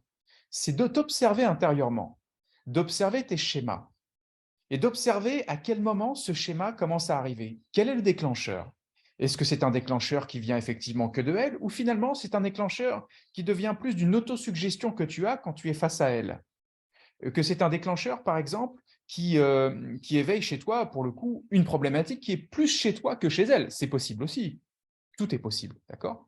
c'est de t'observer intérieurement, d'observer tes schémas et d'observer à quel moment ce schéma commence à arriver. Quel est le déclencheur? Est-ce que c'est un déclencheur qui vient effectivement que de elle ou finalement c'est un déclencheur qui devient plus d'une autosuggestion que tu as quand tu es face à elle? Que c'est un déclencheur, par exemple, qui éveille chez toi, pour le coup, une problématique qui est plus chez toi que chez elle. C'est possible aussi. Tout est possible, d'accord?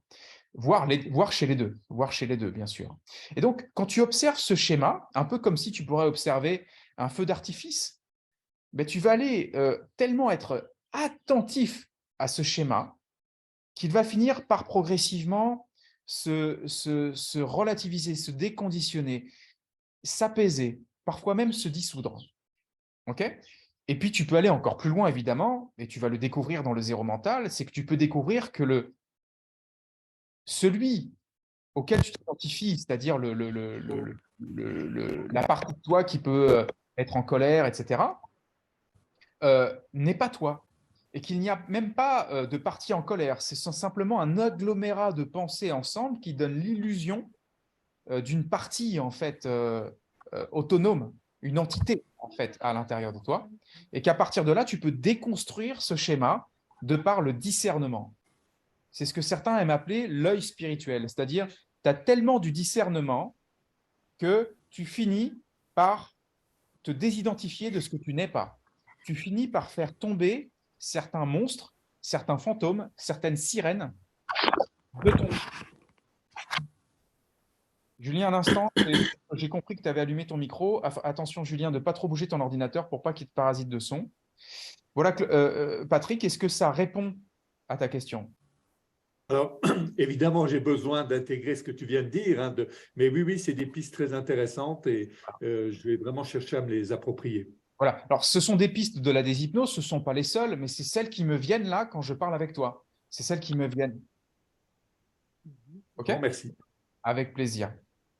Voir chez les deux, bien sûr. Et donc, quand tu observes ce schéma, un peu comme si tu pourrais observer un feu d'artifice, ben, tu vas aller tellement être attentif à ce schéma qu'il va finir par progressivement se relativiser, se déconditionner, s'apaiser, parfois même se dissoudre. Okay? Et puis, tu peux aller encore plus loin, évidemment, et tu vas le découvrir dans le zéro mental, c'est que tu peux découvrir que celui auquel tu t'identifies, c'est-à-dire la partie de toi qui peut être en colère, etc., n'est pas toi. Et qu'il n'y a même pas de partie en colère. C'est simplement un agglomérat de pensées ensemble qui donne l'illusion d'une partie, en fait, autonome, une entité, en fait, à l'intérieur de toi. Et qu'à partir de là, tu peux déconstruire ce schéma de par le discernement. C'est ce que certains aiment appeler l'œil spirituel. C'est-à-dire, tu as tellement du discernement que tu finis par te désidentifier de ce que tu n'es pas. Tu finis par faire tomber certains monstres, certains fantômes, certaines sirènes de ton vie. Julien, un instant, j'ai compris que tu avais allumé ton micro. Attention, Julien, de ne pas trop bouger ton ordinateur pour pas qu'il te parasite de son. Voilà, Patrick, est-ce que ça répond à ta question? Alors, évidemment, j'ai besoin d'intégrer ce que tu viens de dire, hein, mais oui, c'est des pistes très intéressantes et je vais vraiment chercher à me les approprier. Voilà. Alors, ce sont des pistes de la déshypnose, ce ne sont pas les seules, mais c'est celles qui me viennent là quand je parle avec toi. C'est celles qui me viennent. OK? Bon, merci. Avec plaisir.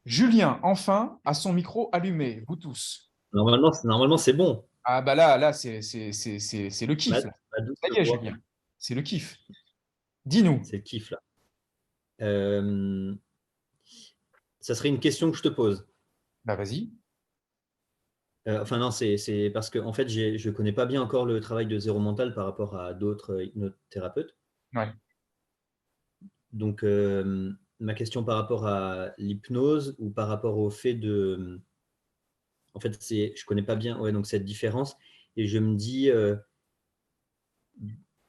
Julien, enfin, a son micro allumé, vous tous. Normalement c'est bon. Ah bah là c'est le kiff. Là. Ça y est, Julien, c'est le kiff. Dis-nous. C'est le kiff, là. Ça serait une question que je te pose. Bah vas-y. Enfin non, c'est parce que en fait, je ne connais pas bien encore le travail de zéro mental par rapport à d'autres hypnothérapeutes. Ouais. Donc, ma question par rapport à l'hypnose ou par rapport au fait de… En fait, je ne connais pas bien donc cette différence et je me dis,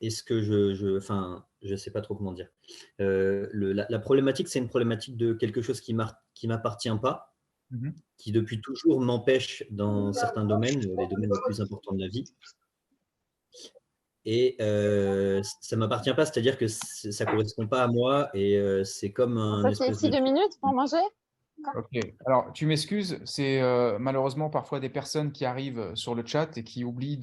est-ce que enfin, je ne sais pas trop comment dire. La problématique, c'est une problématique de quelque chose qui ne m'appartient pas, qui depuis toujours m'empêche dans certains domaines, les domaines les plus importants de la vie. Et ça ne m'appartient pas, c'est-à-dire que ça ne correspond pas à moi et c'est comme un… Ça, c'est ici 2 minutes pour manger? Ok, alors tu m'excuses, c'est malheureusement parfois des personnes qui arrivent sur le chat et qui oublient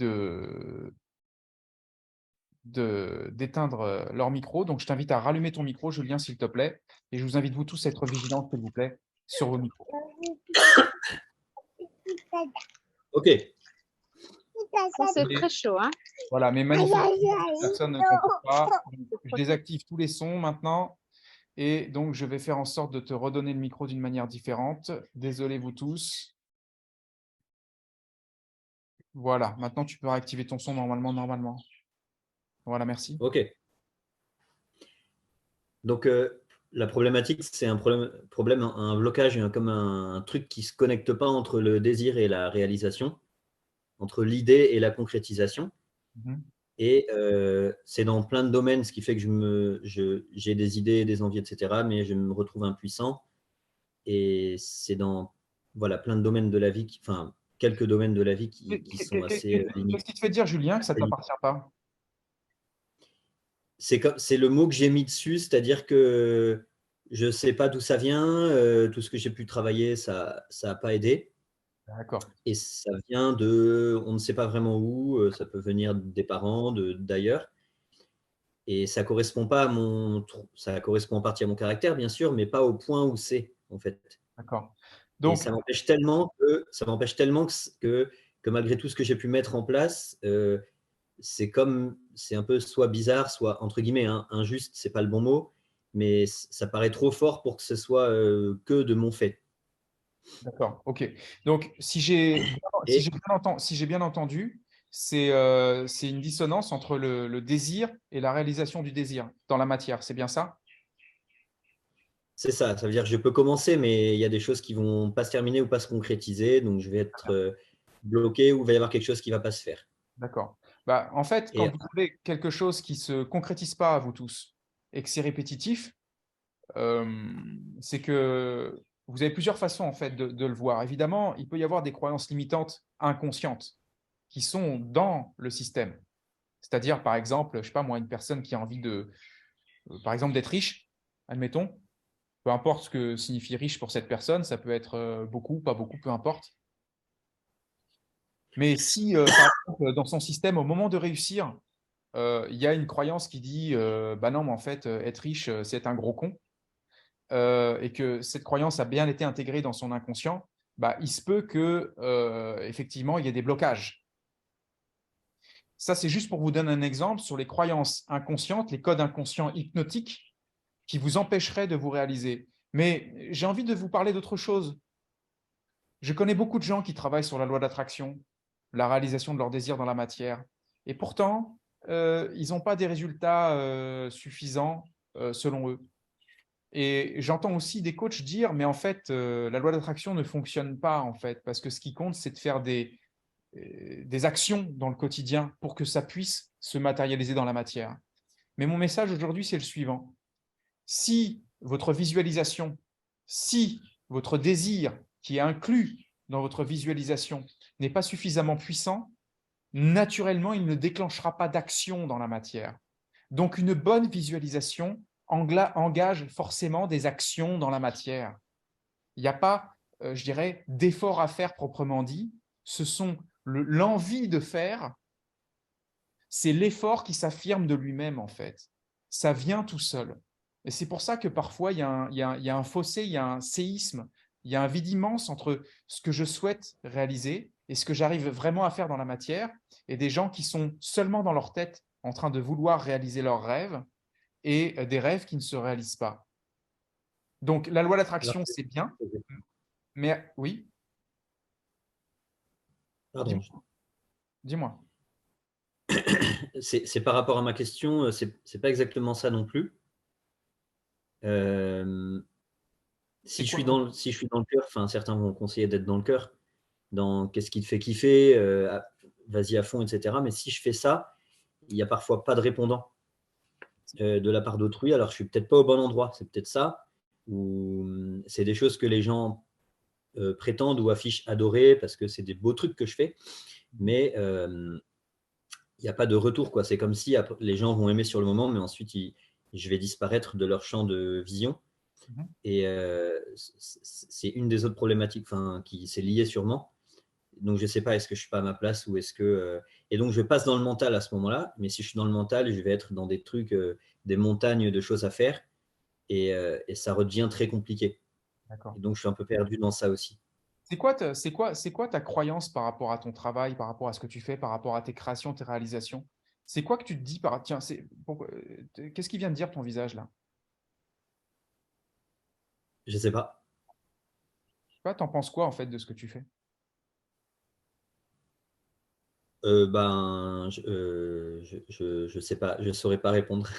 d'éteindre leur micro. Donc je t'invite à rallumer ton micro, Julien, s'il te plaît. Et je vous invite vous tous à être vigilants, s'il vous plaît, sur vos micros. Ok. Ça, c'est très chaud. Hein, voilà, mais manifestement, personne ne comprend pas. Je désactive tous les sons maintenant. Et donc, je vais faire en sorte de te redonner le micro d'une manière différente. Désolé, vous tous. Voilà, maintenant, tu peux réactiver ton son normalement. Voilà, merci. Ok. Donc, la problématique, c'est un problème, un blocage, comme un truc qui ne se connecte pas entre le désir et la réalisation, entre l'idée et la concrétisation. Et c'est dans plein de domaines, ce qui fait que j'ai des idées, des envies, etc. Mais je me retrouve impuissant. Et c'est dans voilà, plein de domaines de la vie, enfin, quelques domaines de la vie qui sont assez limités. Qu'est-ce qui te fait dire, Julien, que ça ne t'appartient pas? C'est le mot que j'ai mis dessus, c'est-à-dire que je ne sais pas d'où ça vient, tout ce que j'ai pu travailler, ça n'a pas aidé. D'accord. Et ça vient de, on ne sait pas vraiment où, ça peut venir des parents, d'ailleurs. Et ça correspond pas à ça correspond en partie à mon caractère, bien sûr, mais pas au point où c'est, en fait. D'accord. Et Donc, ça m'empêche tellement que malgré tout ce que j'ai pu mettre en place, c'est un peu soit bizarre, soit entre guillemets injuste, c'est pas le bon mot, mais ça paraît trop fort pour que ce soit que de mon fait. d'accord, ok. Donc, si j'ai bien entendu, c'est une dissonance entre le désir et la réalisation du désir dans la matière. C'est bien ça? C'est ça, ça veut dire que je peux commencer, mais il y a des choses qui vont pas se terminer ou pas se concrétiser, donc je vais être bloqué ou il va y avoir quelque chose qui va pas se faire. D'accord. Bah, en fait, Et quand vous avez quelque chose qui ne se concrétise pas à vous tous et que c'est répétitif, c'est que vous avez plusieurs façons en fait de le voir. Évidemment, il peut y avoir des croyances limitantes inconscientes qui sont dans le système. C'est-à-dire, par exemple, je ne sais pas moi, une personne qui a envie par exemple, d'être riche, admettons, peu importe ce que signifie riche pour cette personne, ça peut être beaucoup, pas beaucoup, peu importe. Mais si, par exemple, dans son système, au moment de réussir, il y a une croyance qui dit bah non, mais en fait, être riche, c'est être un gros con, et que cette croyance a bien été intégrée dans son inconscient, bah, il se peut que effectivement, il y ait des blocages. Ça, c'est juste pour vous donner un exemple sur les croyances inconscientes, les codes inconscients hypnotiques qui vous empêcheraient de vous réaliser. Mais j'ai envie de vous parler d'autre chose. Je connais beaucoup de gens qui travaillent sur la loi d'attraction, la réalisation de leurs désirs dans la matière. Et pourtant, ils n'ont pas des résultats suffisants selon eux. Et j'entends aussi des coachs dire, mais en fait, la loi d'attraction ne fonctionne pas, en fait, parce que ce qui compte, c'est de faire des actions dans le quotidien pour que ça puisse se matérialiser dans la matière. Mais mon message aujourd'hui, c'est le suivant. Si votre visualisation, si votre désir qui est inclus dans votre visualisation n'est pas suffisamment puissant, naturellement, il ne déclenchera pas d'action dans la matière. Donc, une bonne visualisation engage forcément des actions dans la matière. Il n'y a pas, je dirais, d'effort à faire proprement dit. Ce sont l'envie de faire, c'est l'effort qui s'affirme de lui-même, en fait. Ça vient tout seul. Et c'est pour ça que parfois, il y a un fossé, il y a un séisme, il y a un vide immense entre ce que je souhaite réaliser et ce que j'arrive vraiment à faire dans la matière, et des gens qui sont seulement dans leur tête en train de vouloir réaliser leurs rêves, et des rêves qui ne se réalisent pas. Donc, la loi d'attraction, c'est bien, mais oui. Pardon. Dis-moi. C'est par rapport à ma question, c'est pas exactement ça non plus. Si je suis dans le cœur, enfin certains vont conseiller d'être dans le cœur, dans qu'est-ce qui te fait kiffer, vas-y à fond, etc. Mais si je fais ça, il n'y a parfois pas de répondant de la part d'autrui. Alors je suis peut-être pas au bon endroit, c'est peut-être ça, ou c'est des choses que les gens prétendent ou affichent adorer parce que c'est des beaux trucs que je fais, mais il n'y a pas de retour, quoi. C'est comme si les gens vont aimer sur le moment, mais ensuite je vais disparaître de leur champ de vision. Et c'est une des autres problématiques qui s'est liée sûrement. Donc, je ne sais pas, est-ce que je ne suis pas à ma place ou est-ce que… Et donc, je passe dans le mental à ce moment-là. Mais si je suis dans le mental, je vais être dans des trucs, des montagnes de choses à faire. Et ça redevient très compliqué. Et donc, je suis un peu perdu dans ça aussi. C'est quoi ta croyance par rapport à ton travail, par rapport à ce que tu fais, par rapport à tes créations, tes réalisations? C'est quoi que tu te dis tiens, qu'est-ce qui vient de dire ton visage là? Je ne sais pas. Je sais pas, t'en penses quoi en fait de ce que tu fais? Je sais pas, je saurais pas répondre.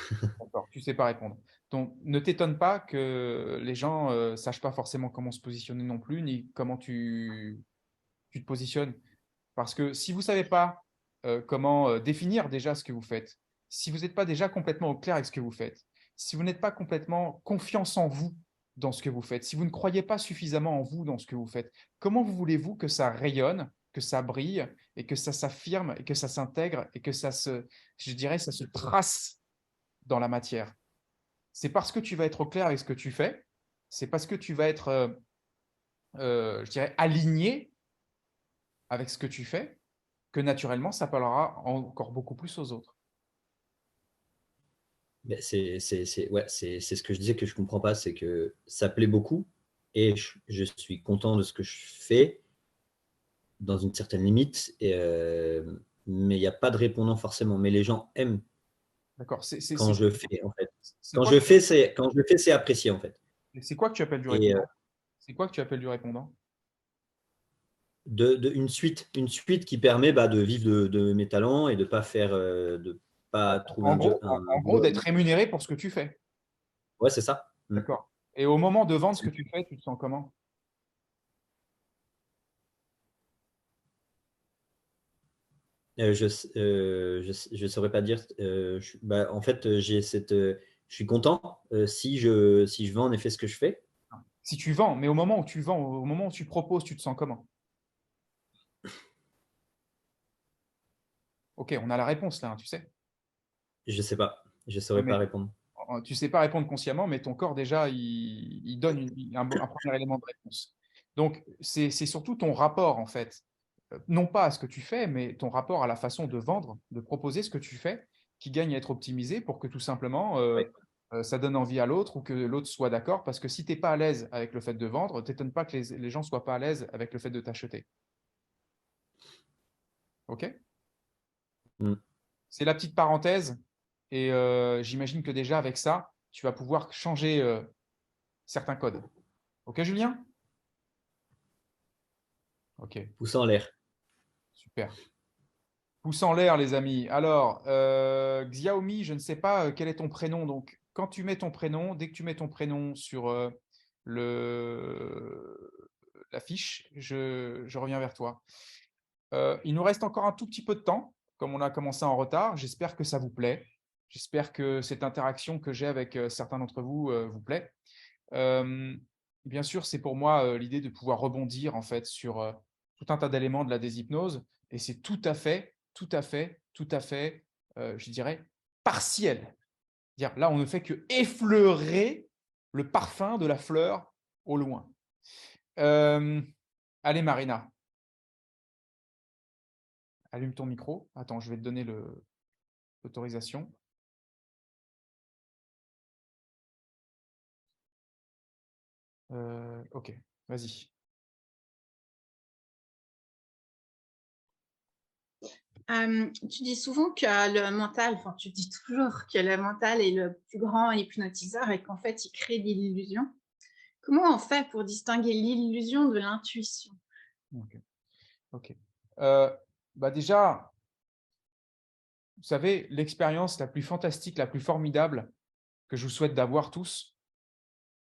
D'accord, tu sais pas répondre. Donc, ne t'étonne pas que les gens ne sachent pas forcément comment se positionner non plus, ni comment tu te positionnes. Parce que si vous ne savez pas comment définir déjà ce que vous faites, si vous n'êtes pas déjà complètement au clair avec ce que vous faites, si vous n'êtes pas complètement confiance en vous dans ce que vous faites, si vous ne croyez pas suffisamment en vous dans ce que vous faites, comment voulez-vous que ça rayonne, que ça brille et que ça s'affirme et que ça s'intègre et que ça je dirais, ça se trace dans la matière? C'est parce que tu vas être au clair avec ce que tu fais, c'est parce que tu vas être, je dirais, aligné avec ce que tu fais, que naturellement, ça parlera encore beaucoup plus aux autres. Ouais, c'est ce que je disais que je ne comprends pas, c'est que ça plaît beaucoup et je suis content de ce que je fais dans une certaine limite, mais il n'y a pas de répondant forcément. Mais les gens aiment quand je fais, en fait. Quand je fais, c'est apprécié, en fait. C'est quoi que tu appelles du répondant? C'est quoi que tu appelles du répondant? Une suite qui permet de vivre de mes talents et de ne pas faire, trouver en gros, d'être rémunéré pour ce que tu fais. Ouais, c'est ça. D'accord. Et au moment de vendre ce que tu fais, tu te sens comment? Je saurais pas dire. En fait, je suis content si je vends en effet ce que je fais. Si tu vends, mais au moment où tu vends, au moment où tu proposes, tu te sens comment? Ok, on a la réponse là, tu sais. Je sais pas. Je saurais pas répondre. Tu sais pas répondre consciemment, mais ton corps déjà, il donne un premier élément de réponse. Donc, c'est surtout ton rapport en fait, non pas à ce que tu fais, mais ton rapport à la façon de vendre, de proposer ce que tu fais, qui gagne à être optimisé pour que tout simplement ça donne envie à l'autre ou que l'autre soit d'accord. Parce que si tu n'es pas à l'aise avec le fait de vendre, t'étonne pas que les gens ne soient pas à l'aise avec le fait de t'acheter. Ok? C'est la petite parenthèse. Et j'imagine que déjà avec ça, tu vas pouvoir changer certains codes. Ok, Julien? Ok. Pouce en l'air. Super. Pouce en l'air, les amis. Alors, Xiaomi, je ne sais pas quel est ton prénom. Donc, quand tu mets ton prénom, dès que tu mets ton prénom sur la fiche, je reviens vers toi. Il nous reste encore un tout petit peu de temps, comme on a commencé en retard. J'espère que ça vous plaît. J'espère que cette interaction que j'ai avec certains d'entre vous vous plaît. Bien sûr, c'est pour moi l'idée de pouvoir rebondir en fait sur tout un tas d'éléments de la déshypnose, et c'est tout à fait, je dirais, partiel. Là, on ne fait que effleurer le parfum de la fleur au loin. Allez, Marina. Allume ton micro. Attends, je vais te donner l'autorisation. Ok, vas-y. Tu dis souvent que le mental, enfin tu dis toujours que le mental est le plus grand hypnotiseur et qu'en fait il crée de l'illusion. Comment on fait pour distinguer l'illusion de l'intuition? Ok. Déjà, vous savez, l'expérience la plus fantastique, la plus formidable que je vous souhaite d'avoir tous,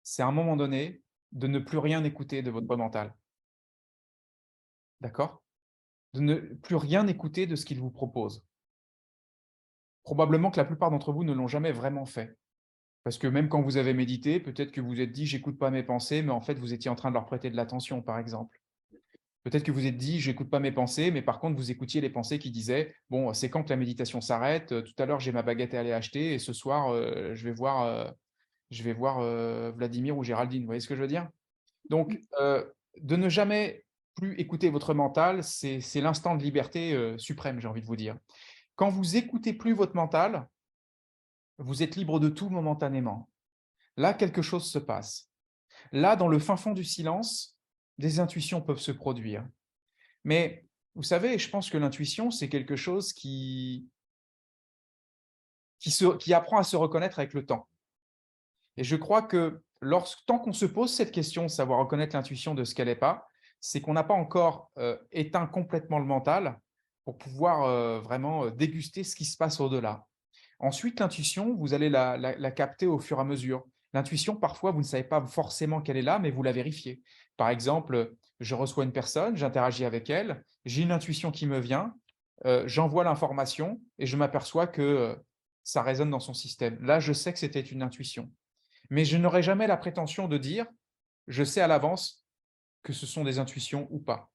c'est à un moment donné de ne plus rien écouter de votre mental. D'accord? De ne plus rien écouter de ce qu'il vous propose. Probablement que la plupart d'entre vous ne l'ont jamais vraiment fait. Parce que même quand vous avez médité, peut-être que vous vous êtes dit « j'écoute pas mes pensées », mais en fait, vous étiez en train de leur prêter de l'attention, par exemple. Peut-être que vous êtes dit « j'écoute pas mes pensées », mais par contre, vous écoutiez les pensées qui disaient « bon, c'est quand que la méditation s'arrête? Tout à l'heure, j'ai ma baguette à aller acheter, et ce soir, je vais voir Vladimir ou Géraldine. » Vous voyez ce que je veux dire? Donc, de ne jamais plus écouter votre mental, c'est l'instant de liberté suprême, j'ai envie de vous dire. Quand vous écoutez plus votre mental, vous êtes libre de tout momentanément. Là, quelque chose se passe. Là, dans le fin fond du silence, des intuitions peuvent se produire. Mais vous savez, je pense que l'intuition, c'est quelque chose qui apprend à se reconnaître avec le temps. Et je crois que tant qu'on se pose cette question de savoir reconnaître l'intuition de ce qu'elle n'est pas, c'est qu'on n'a pas encore éteint complètement le mental pour pouvoir vraiment déguster ce qui se passe au-delà. Ensuite, l'intuition, vous allez la capter au fur et à mesure. L'intuition, parfois, vous ne savez pas forcément qu'elle est là, mais vous la vérifiez. Par exemple, je reçois une personne, j'interagis avec elle, j'ai une intuition qui me vient, j'envoie l'information et je m'aperçois que ça résonne dans son système. Là, je sais que c'était une intuition. Mais je n'aurai jamais la prétention de dire, je sais à l'avance que ce sont des intuitions ou pas.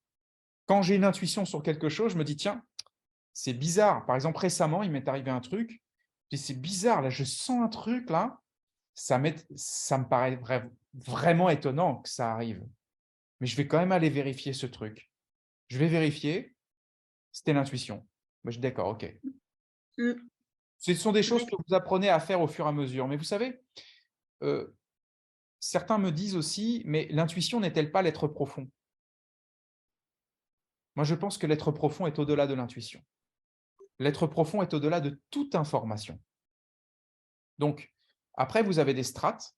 Quand j'ai une intuition sur quelque chose, je me dis, tiens, c'est bizarre. Par exemple, récemment, il m'est arrivé un truc. Je dis, c'est bizarre, là, je sens un truc, là. Ça me paraît vraiment étonnant que ça arrive. Mais je vais quand même aller vérifier ce truc. Je vais vérifier. C'était l'intuition. Moi, je dis, d'accord, OK. Ce sont des choses que vous apprenez à faire au fur et à mesure. Mais vous savez, certains me disent aussi, mais l'intuition n'est-elle pas l'être profond? Moi, je pense que l'être profond est au-delà de l'intuition. L'être profond est au-delà de toute information. Donc, après, vous avez des strates,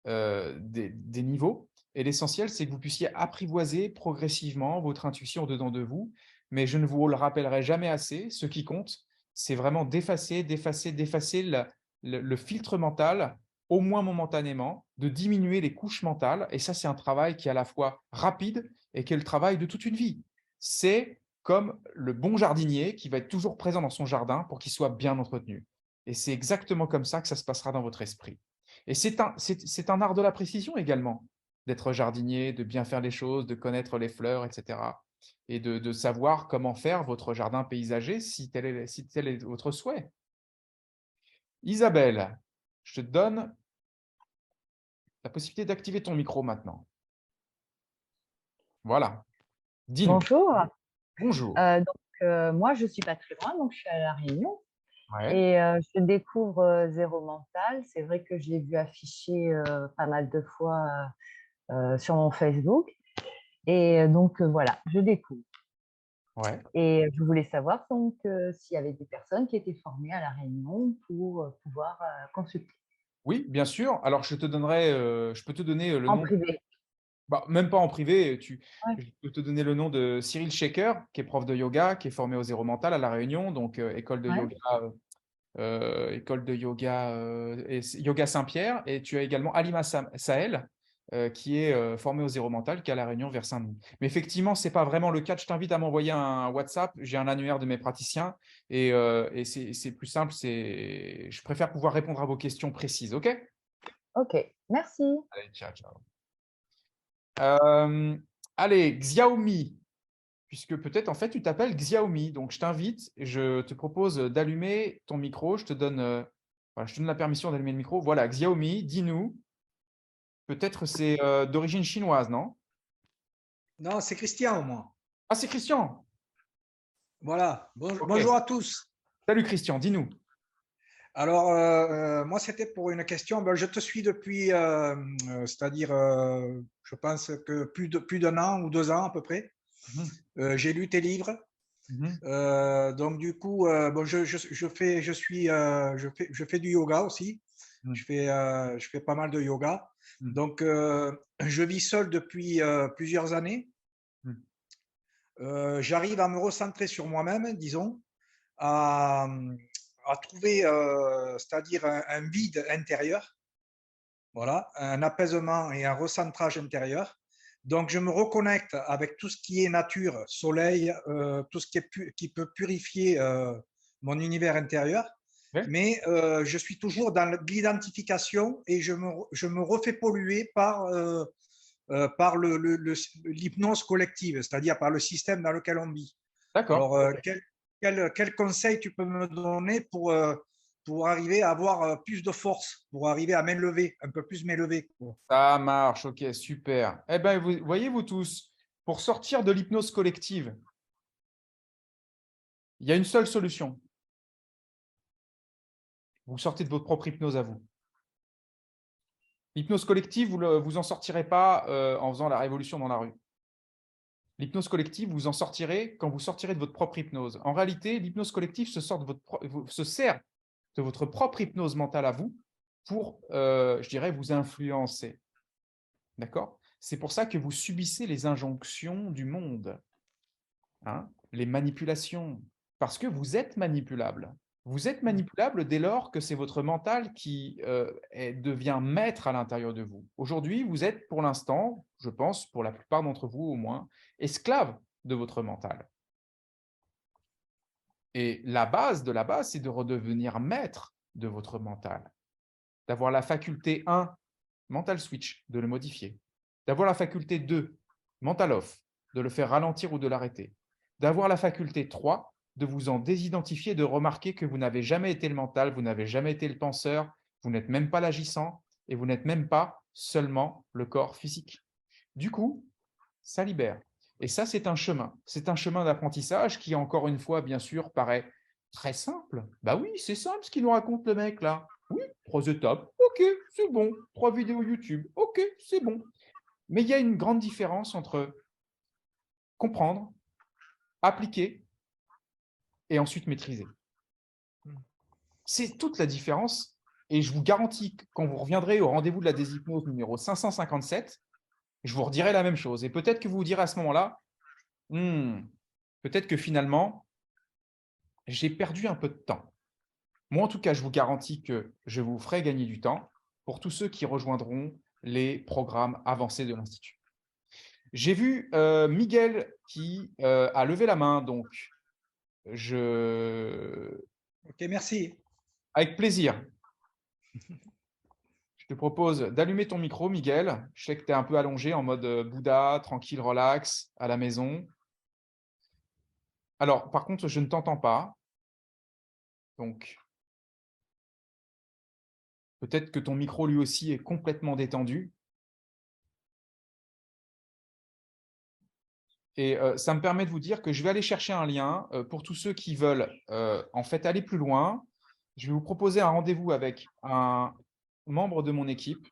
des niveaux, et l'essentiel, c'est que vous puissiez apprivoiser progressivement votre intuition dedans de vous, mais je ne vous le rappellerai jamais assez, ce qui compte, c'est vraiment d'effacer le filtre mental, au moins momentanément, de diminuer les couches mentales, et ça, c'est un travail qui est à la fois rapide et qui est le travail de toute une vie. C'est comme le bon jardinier qui va être toujours présent dans son jardin pour qu'il soit bien entretenu. Et c'est exactement comme ça que ça se passera dans votre esprit. Et c'est un art de la précision également, d'être jardinier, de bien faire les choses, de connaître les fleurs, etc. Et de savoir comment faire votre jardin paysager si tel est votre souhait. Isabelle, je te donne la possibilité d'activer ton micro maintenant. Voilà. Dis-nous. Bonjour. Bonjour. Moi, je ne suis pas très loin, donc je suis à La Réunion. Ouais. Et je découvre Zéro Mental. C'est vrai que je l'ai vu afficher pas mal de fois sur mon Facebook. Et donc, voilà, je découvre. Ouais. Et je voulais savoir donc s'il y avait des personnes qui étaient formées à La Réunion pour pouvoir consulter. Oui, bien sûr. Alors, je peux te donner le En nom. privé. Bah, même pas en privé, Ouais. je peux te donner le nom de Cyril Shaker, qui est prof de yoga, qui est formé au Zéro Mental à La Réunion, donc école de yoga et Yoga Saint-Pierre. Et tu as également Alima Sahel, qui est formée au Zéro Mental, qui est à La Réunion vers Saint-Denis. Mais effectivement, ce n'est pas vraiment le cas. Je t'invite à m'envoyer un WhatsApp. J'ai un annuaire de mes praticiens et c'est plus simple. Je préfère pouvoir répondre à vos questions précises. OK? OK, merci. Allez, ciao, ciao. Allez, Xiaomi, puisque peut-être en fait tu t'appelles Xiaomi, donc je t'invite, je te propose d'allumer ton micro, je te donne la permission d'allumer le micro. Voilà, Xiaomi, dis-nous, peut-être c'est d'origine chinoise, non? Non, c'est Christian, moi. Ah, c'est Christian. Voilà. Ok. Bonjour à tous. Salut Christian, dis-nous. Alors, moi, c'était pour une question. Ben, je te suis depuis, c'est-à-dire, je pense que plus d'un an ou 2 ans à peu près. J'ai lu tes livres. Donc, du coup, bon, je fais du yoga aussi. Je fais pas mal de yoga. Donc, je vis seul depuis plusieurs années. J'arrive à me recentrer sur moi-même, disons, à trouver, c'est-à-dire un vide intérieur, voilà, un apaisement et un recentrage intérieur. Donc, je me reconnecte avec tout ce qui est nature, soleil, tout ce qui peut purifier mon univers intérieur. Ouais. Mais je suis toujours dans l'identification et je me refais polluer par l'hypnose collective, c'est-à-dire par le système dans lequel on vit. D'accord. Alors, quel conseil tu peux me donner pour arriver à avoir plus de force, pour arriver à m'élever, un peu plus m'élever? Ça marche, ok, super. Eh bien, voyez-vous tous, pour sortir de l'hypnose collective, il y a une seule solution. Vous sortez de votre propre hypnose à vous. L'hypnose collective, vous en sortirez pas en faisant la révolution dans la rue. L'hypnose collective, vous en sortirez quand vous sortirez de votre propre hypnose. En réalité, l'hypnose collective se sert de votre propre hypnose mentale à vous pour, je dirais, vous influencer. D'accord? C'est pour ça que vous subissez les injonctions du monde, hein, les manipulations, parce que vous êtes manipulable. Vous êtes manipulable dès lors que c'est votre mental qui devient maître à l'intérieur de vous. Aujourd'hui, vous êtes pour l'instant, je pense, pour la plupart d'entre vous au moins, esclave de votre mental. Et la base de la base, c'est de redevenir maître de votre mental, d'avoir la faculté 1, mental switch, de le modifier, d'avoir la faculté 2, mental off, de le faire ralentir ou de l'arrêter, d'avoir la faculté 3, de vous en désidentifier, de remarquer que vous n'avez jamais été le mental, vous n'avez jamais été le penseur, vous n'êtes même pas l'agissant et vous n'êtes même pas seulement le corps physique. Du coup, ça libère. Et ça, c'est un chemin. C'est un chemin d'apprentissage qui, encore une fois, bien sûr, paraît très simple. Bah oui, c'est simple ce qu'il nous raconte le mec là. Oui, 3 étapes, ok, c'est bon. 3 vidéos YouTube, ok, c'est bon. Mais il y a une grande différence entre comprendre, appliquer et ensuite maîtriser. C'est toute la différence. Et je vous garantis que quand vous reviendrez au rendez-vous de la déshypnose numéro 557, je vous redirai la même chose. Et peut-être que vous vous direz à ce moment-là, peut-être que finalement, j'ai perdu un peu de temps. Moi, en tout cas, je vous garantis que je vous ferai gagner du temps pour tous ceux qui rejoindront les programmes avancés de l'Institut. J'ai vu Miguel qui a levé la main, donc Ok, merci. Avec plaisir. Je te propose d'allumer ton micro, Miguel. Je sais que tu es un peu allongé en mode Bouddha, tranquille, relax, à la maison. Alors, par contre, je ne t'entends pas. Donc, peut-être que ton micro, lui aussi, est complètement détendu. Et ça me permet de vous dire que je vais aller chercher un lien pour tous ceux qui veulent en fait aller plus loin. Je vais vous proposer un rendez-vous avec un membre de mon équipe,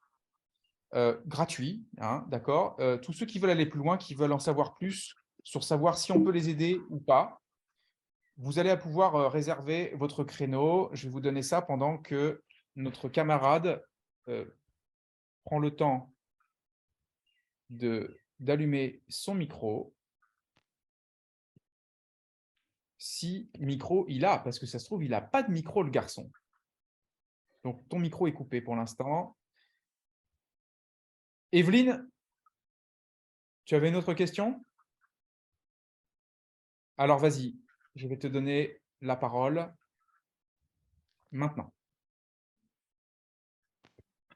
gratuit, hein, d'accord. Tous ceux qui veulent aller plus loin, qui veulent en savoir plus sur savoir si on peut les aider ou pas, vous allez pouvoir réserver votre créneau. Je vais vous donner ça pendant que notre camarade prend le temps d'allumer son micro. Si micro il a, parce que ça se trouve, il n'a pas de micro, le garçon. Donc, ton micro est coupé pour l'instant. Evelyne, tu avais une autre question? Alors, vas-y, je vais te donner la parole maintenant.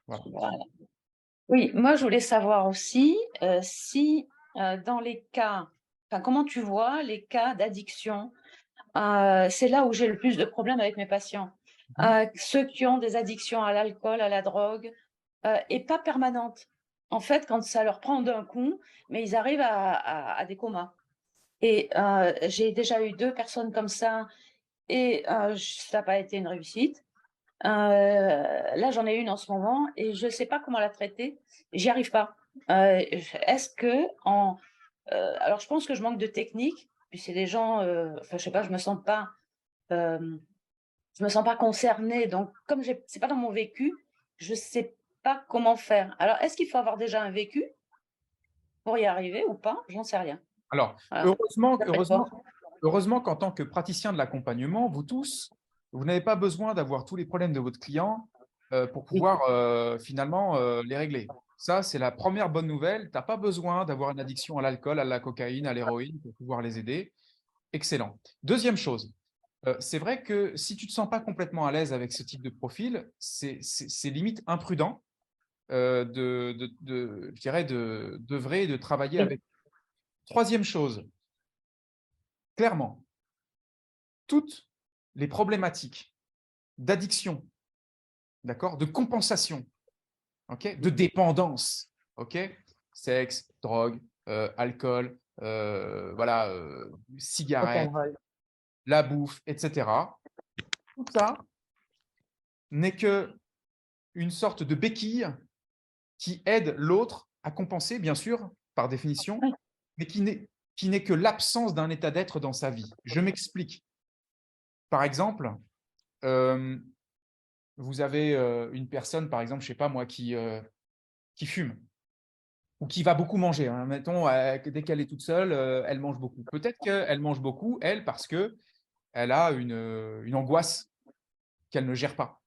Voilà. Voilà. Oui, moi je voulais savoir aussi si dans les cas, comment tu vois les cas d'addiction, c'est là où j'ai le plus de problèmes avec mes patients. Ceux qui ont des addictions à l'alcool, à la drogue, et pas permanentes. En fait, quand ça leur prend d'un coup, mais ils arrivent à des comas. Et j'ai déjà eu 2 personnes comme ça, et ça n'a pas été une réussite. Là, j'en ai une en ce moment et je ne sais pas comment la traiter. J'y arrive pas. Est-ce que alors, je pense que je manque de technique. Puis c'est des gens, enfin, je sais pas, je me sens pas concernée. Donc, comme c'est pas dans mon vécu, je sais pas comment faire. Alors, est-ce qu'il faut avoir déjà un vécu pour y arriver ou pas? J'en sais rien. Alors, Voilà. heureusement qu'en tant que praticien de l'accompagnement, vous tous, vous n'avez pas besoin d'avoir tous les problèmes de votre client pour pouvoir finalement les régler. Ça, c'est la première bonne nouvelle. Tu n'as pas besoin d'avoir une addiction à l'alcool, à la cocaïne, à l'héroïne pour pouvoir les aider. Excellent. Deuxième chose, c'est vrai que si tu ne te sens pas complètement à l'aise avec ce type de profil, c'est limite imprudent je dirais, d'œuvrer et de travailler avec. Troisième chose, clairement, toutes les problématiques d'addiction, d'accord, de compensation, ok, de dépendance, ok, sexe, drogue, alcool, voilà, cigarettes, la bouffe, etc. Tout ça n'est que une sorte de béquille qui aide l'autre à compenser, bien sûr, par définition, mais qui n'est que l'absence d'un état d'être dans sa vie. Je m'explique. Par exemple, vous avez une personne, par exemple, je ne sais pas moi, qui fume ou qui va beaucoup manger. Hein. Mettons, dès qu'elle est toute seule, elle mange beaucoup. Peut-être qu'elle mange beaucoup, elle, parce qu'elle a une angoisse qu'elle ne gère pas,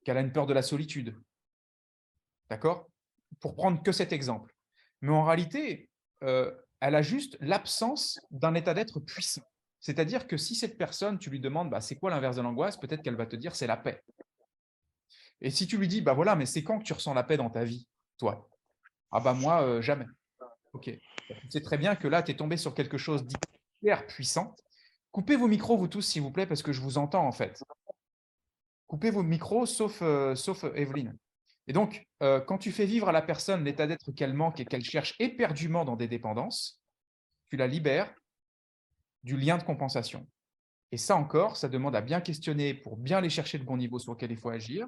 qu'elle a une peur de la solitude. D'accord? Pour prendre que cet exemple. Mais en réalité, elle a juste l'absence d'un état d'être puissant. C'est-à-dire que si cette personne, tu lui demandes bah, c'est quoi l'inverse de l'angoisse, peut-être qu'elle va te dire c'est la paix. Et si tu lui dis bah voilà, mais c'est quand que tu ressens la paix dans ta vie, toi? Ah bah moi, jamais. Ok. Tu sais très bien que là, tu es tombé sur quelque chose d'hyper puissant. Coupez vos micros, vous tous, s'il vous plaît, parce que je vous entends en fait. Coupez vos micros, sauf Evelyne. Et donc, quand tu fais vivre à la personne l'état d'être qu'elle manque et qu'elle cherche éperdument dans des dépendances, tu la libères du lien de compensation. Et ça encore, ça demande à bien questionner pour bien aller chercher le bon niveau sur lequel il faut agir,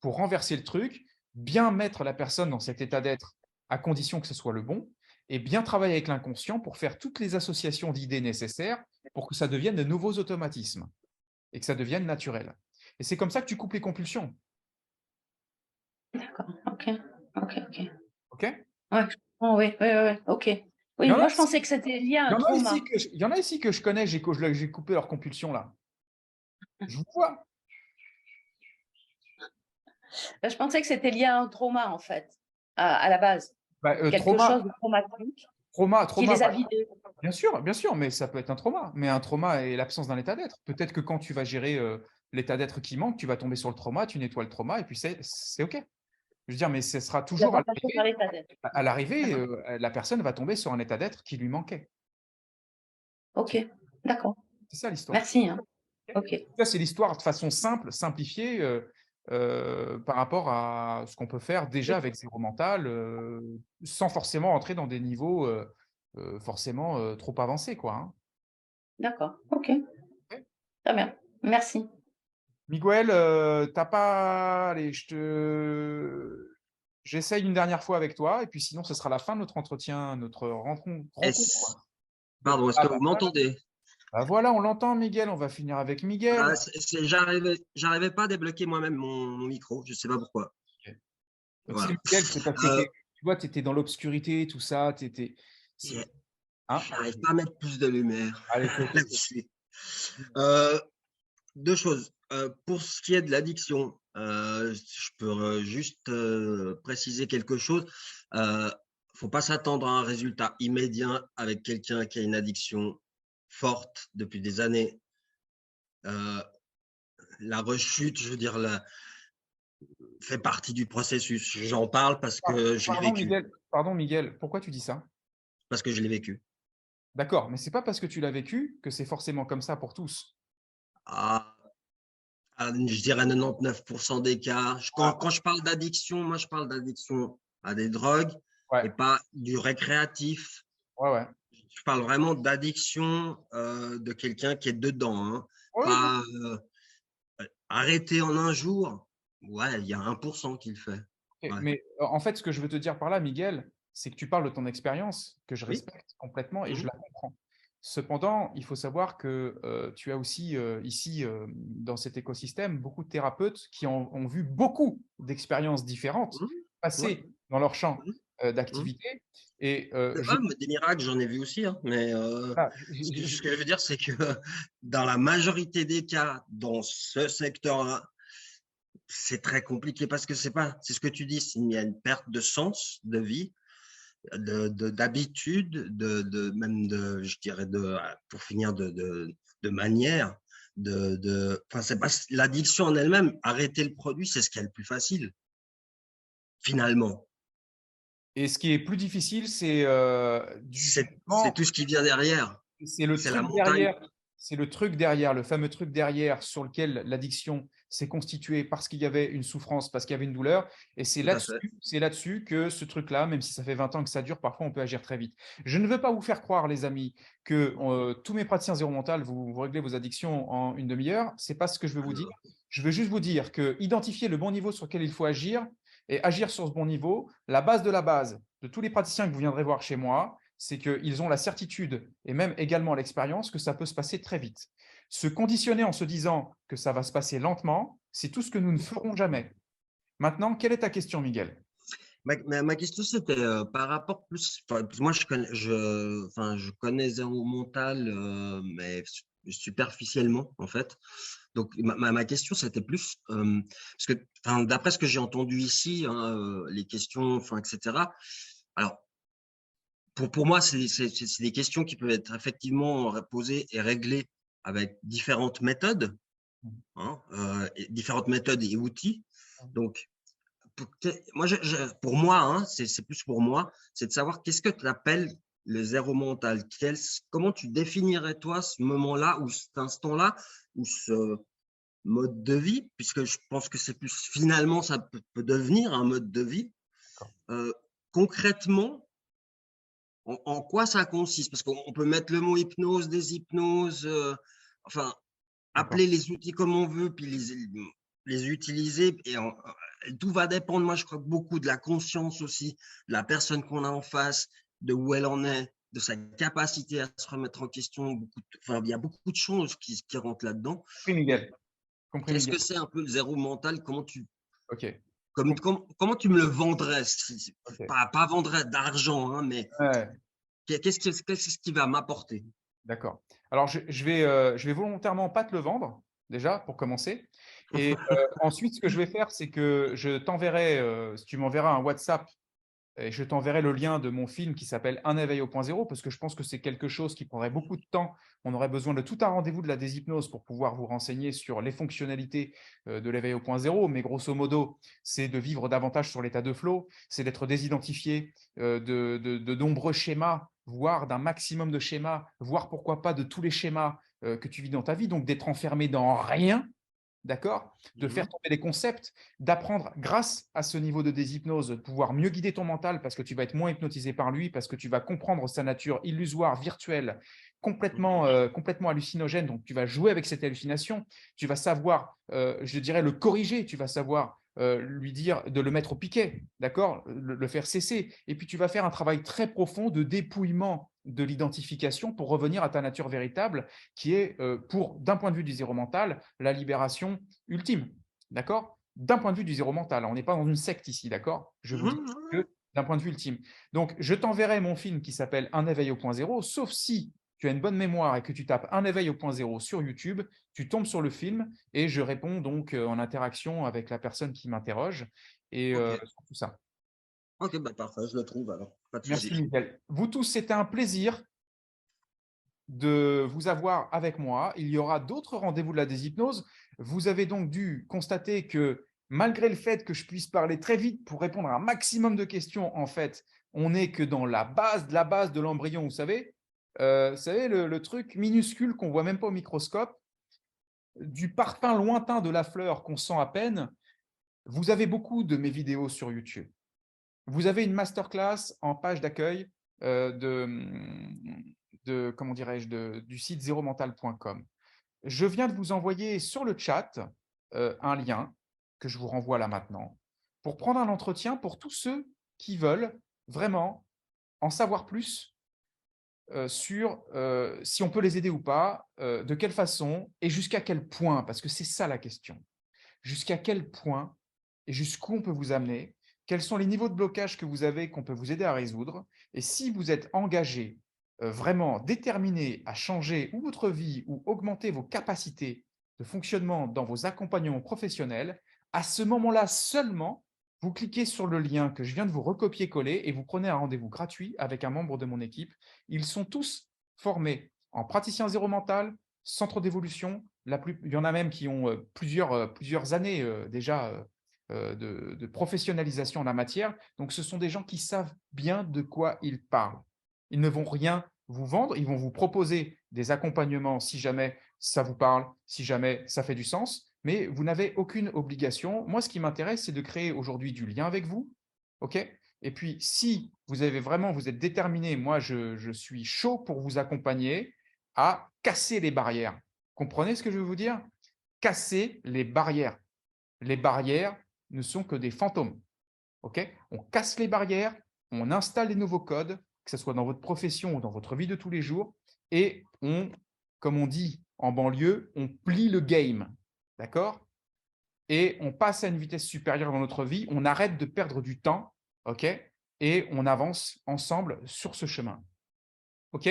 pour renverser le truc, bien mettre la personne dans cet état d'être à condition que ce soit le bon, et bien travailler avec l'inconscient pour faire toutes les associations d'idées nécessaires pour que ça devienne de nouveaux automatismes et que ça devienne naturel. Et c'est comme ça que tu coupes les compulsions. D'accord, ok. Ok. Ouais, oui, ok. Oui, moi je pensais que c'était lié à un trauma. Il y en a ici que je connais, j'ai coupé leur compulsion là. Je vous vois. Je pensais que c'était lié à un trauma en fait, à la base. Quelque chose de traumatique. Trauma, qui les a vidés. Bien sûr, mais ça peut être un trauma. Mais un trauma est l'absence d'un état d'être. Peut-être que quand tu vas gérer l'état d'être qui manque, tu vas tomber sur le trauma, tu nettoies le trauma et puis c'est OK. Je veux dire, mais ce sera toujours à l'arrivée, la personne va tomber sur un état d'être qui lui manquait. Ok, d'accord. C'est ça l'histoire. Merci. Hein. Ok. Ça, c'est l'histoire de façon simple, simplifiée par rapport à ce qu'on peut faire déjà avec zéro mental, sans forcément entrer dans des niveaux forcément trop avancés, quoi. Hein. D'accord, ok. Très bien, merci. Miguel, t'as pas... Allez, j'essaye une dernière fois avec toi, et puis sinon, ce sera la fin de notre entretien, notre rencontre. Pardon, est-ce que vous m'entendez? Bah voilà, on l'entend, Miguel. On va finir avec Miguel. Ah, j'arrivais pas à débloquer moi-même mon micro. Je ne sais pas pourquoi. Okay. Voilà. Miguel, c'est parce que tu vois, tu étais dans l'obscurité, tout ça. Hein? J'arrive pas à mettre plus de lumière. Allez, deux choses. Pour ce qui est de l'addiction, je peux juste préciser quelque chose. Faut pas s'attendre à un résultat immédiat avec quelqu'un qui a une addiction forte depuis des années. La rechute, je veux dire, fait partie du processus. J'en parle parce que je l'ai vécu. Pardon, Miguel, pourquoi tu dis ça? Parce que je l'ai vécu. D'accord, mais c'est pas parce que tu l'as vécu que c'est forcément comme ça pour tous. Je dirais 99% des cas. Quand je parle d'addiction, moi, je parle d'addiction à des drogues et pas du récréatif. Ouais. Je parle vraiment d'addiction de quelqu'un qui est dedans. Hein. Pas arrêter en un jour. Ouais, il y a 1% qui le fait. Okay, mais en fait, ce que je veux te dire par là, Miguel, c'est que tu parles de ton expérience, que je respecte complètement et je la comprends. Cependant, il faut savoir que tu as aussi ici, dans cet écosystème, beaucoup de thérapeutes qui ont vu beaucoup d'expériences différentes passer dans leur champ d'activité. Et des miracles, j'en ai vu aussi. Hein, mais ce que je veux dire, c'est que dans la majorité des cas, dans ce secteur-là, c'est très compliqué parce que c'est ce que tu dis, il y a une perte de sens de vie, d'habitude, même je dirais pour finir de manière, c'est pas l'addiction en elle-même. Arrêter le produit, c'est ce qui est le plus facile, finalement. Et ce qui est plus difficile, c'est tout ce qui vient derrière. C'est le truc derrière. C'est le truc derrière, le fameux truc derrière sur lequel l'addiction s'est constituée parce qu'il y avait une souffrance, parce qu'il y avait une douleur. Et c'est là-dessus que ce truc-là, même si ça fait 20 ans que ça dure, parfois on peut agir très vite. Je ne veux pas vous faire croire, les amis, que tous mes praticiens zéro mental, vous réglez vos addictions en une demi-heure. Ce n'est pas ce que je veux vous dire. Je veux juste vous dire que identifier le bon niveau sur lequel il faut agir et agir sur ce bon niveau, la base de tous les praticiens que vous viendrez voir chez moi, c'est qu'ils ont la certitude et même également l'expérience que ça peut se passer très vite. Se conditionner en se disant que ça va se passer lentement, c'est tout ce que nous ne ferons jamais. Maintenant, quelle est ta question, Miguel? Ma question, c'était par rapport plus… Moi, je connais zéro mental, mais superficiellement, en fait. Donc, ma question, c'était plus… parce que, d'après ce que j'ai entendu ici, hein, les questions, etc. Alors, pour moi, c'est des questions qui peuvent être effectivement posées et réglées avec différentes méthodes, hein, différentes méthodes et outils. Donc, pour moi, hein, c'est plus pour moi, c'est de savoir qu'est-ce que tu appelles le zéro mental. Comment tu définirais, toi, ce moment-là ou cet instant-là ou ce mode de vie, puisque je pense que c'est plus finalement, ça peut devenir un mode de vie. Concrètement, en quoi ça consiste? Parce qu'on peut mettre le mot hypnose, des hypnoses, enfin, appeler les outils comme on veut, puis les utiliser. Et tout va dépendre, moi, je crois, beaucoup de la conscience aussi, de la personne qu'on a en face, de où elle en est, de sa capacité à se remettre en question. Il y a beaucoup de choses qui rentrent là-dedans. Oui, Miguel. Qu'est-ce que c'est un peu le zéro mental? Comment tu me le vendrais? Pas vendrais d'argent, hein, mais qu'est-ce qui va m'apporter? D'accord. Alors, je vais volontairement pas te le vendre, déjà, pour commencer. Et ensuite, ce que je vais faire, c'est que je t'enverrai, tu m'enverras un WhatsApp et je t'enverrai le lien de mon film qui s'appelle Un éveil au point zéro, parce que je pense que c'est quelque chose qui prendrait beaucoup de temps. On aurait besoin de tout un rendez-vous de la déshypnose pour pouvoir vous renseigner sur les fonctionnalités de l'éveil au point zéro. Mais grosso modo, c'est de vivre davantage sur l'état de flow, c'est d'être désidentifié de nombreux schémas, voire d'un maximum de schémas, voire pourquoi pas de tous les schémas que tu vis dans ta vie, donc d'être enfermé dans rien. D'accord? De faire tomber les concepts, d'apprendre grâce à ce niveau de déshypnose, de pouvoir mieux guider ton mental parce que tu vas être moins hypnotisé par lui, parce que tu vas comprendre sa nature illusoire, virtuelle, complètement hallucinogène. Donc, tu vas jouer avec cette hallucination, tu vas savoir, je dirais, le corriger, tu vas savoir lui dire de le mettre au piquet, d'accord? Le faire cesser. Et puis, tu vas faire un travail très profond de dépouillement de l'identification pour revenir à ta nature véritable qui est, d'un point de vue du zéro mental, la libération ultime. D'accord? D'un point de vue du zéro mental. On n'est pas dans une secte ici, d'accord? Je vous dis que d'un point de vue ultime. Donc, je t'enverrai mon film qui s'appelle Un éveil au point zéro, sauf si tu as une bonne mémoire et que tu tapes Un éveil au point zéro sur YouTube, tu tombes sur le film et je réponds donc en interaction avec la personne qui m'interroge et sur tout ça. Ok, bah parfait, je le trouve alors. Pas de Merci, souci. Miguel. Vous tous, c'était un plaisir de vous avoir avec moi. Il y aura d'autres rendez-vous de la déshypnose. Vous avez donc dû constater que malgré le fait que je puisse parler très vite pour répondre à un maximum de questions, en fait, on n'est que dans la base de l'embryon, vous savez. Le truc minuscule qu'on ne voit même pas au microscope, du parfum lointain de la fleur qu'on sent à peine. Vous avez beaucoup de mes vidéos sur YouTube. Vous avez une masterclass en page d'accueil comment dirais-je, du site zeromental.com. Je viens de vous envoyer sur le chat un lien que je vous renvoie là maintenant pour prendre un entretien pour tous ceux qui veulent vraiment en savoir plus sur si on peut les aider ou pas, de quelle façon et jusqu'à quel point, parce que c'est ça la question. Jusqu'à quel point et jusqu'où on peut vous amener, quels sont les niveaux de blocage que vous avez qu'on peut vous aider à résoudre, et si vous êtes engagé, vraiment déterminé à changer ou votre vie ou augmenter vos capacités de fonctionnement dans vos accompagnements professionnels, à ce moment-là seulement, vous cliquez sur le lien que je viens de vous recopier-coller et vous prenez un rendez-vous gratuit avec un membre de mon équipe. Ils sont tous formés en praticien zéro mental, centre d'évolution. Il y en a même qui ont plusieurs années déjà de professionnalisation en la matière. Donc, ce sont des gens qui savent bien de quoi ils parlent. Ils ne vont rien vous vendre, ils vont vous proposer des accompagnements si jamais ça vous parle, si jamais ça fait du sens, mais vous n'avez aucune obligation. Moi, ce qui m'intéresse, c'est de créer aujourd'hui du lien avec vous. OK ? Et puis, si vous êtes déterminé, moi, je suis chaud pour vous accompagner à casser les barrières. Comprenez ce que je veux vous dire? Casser les barrières. Les barrières ne sont que des fantômes. OK ? On casse les barrières, on installe les nouveaux codes, que ce soit dans votre profession ou dans votre vie de tous les jours, et comme on dit en banlieue, on plie le game. D'accord? Et on passe à une vitesse supérieure dans notre vie, on arrête de perdre du temps, OK? Et on avance ensemble sur ce chemin. OK?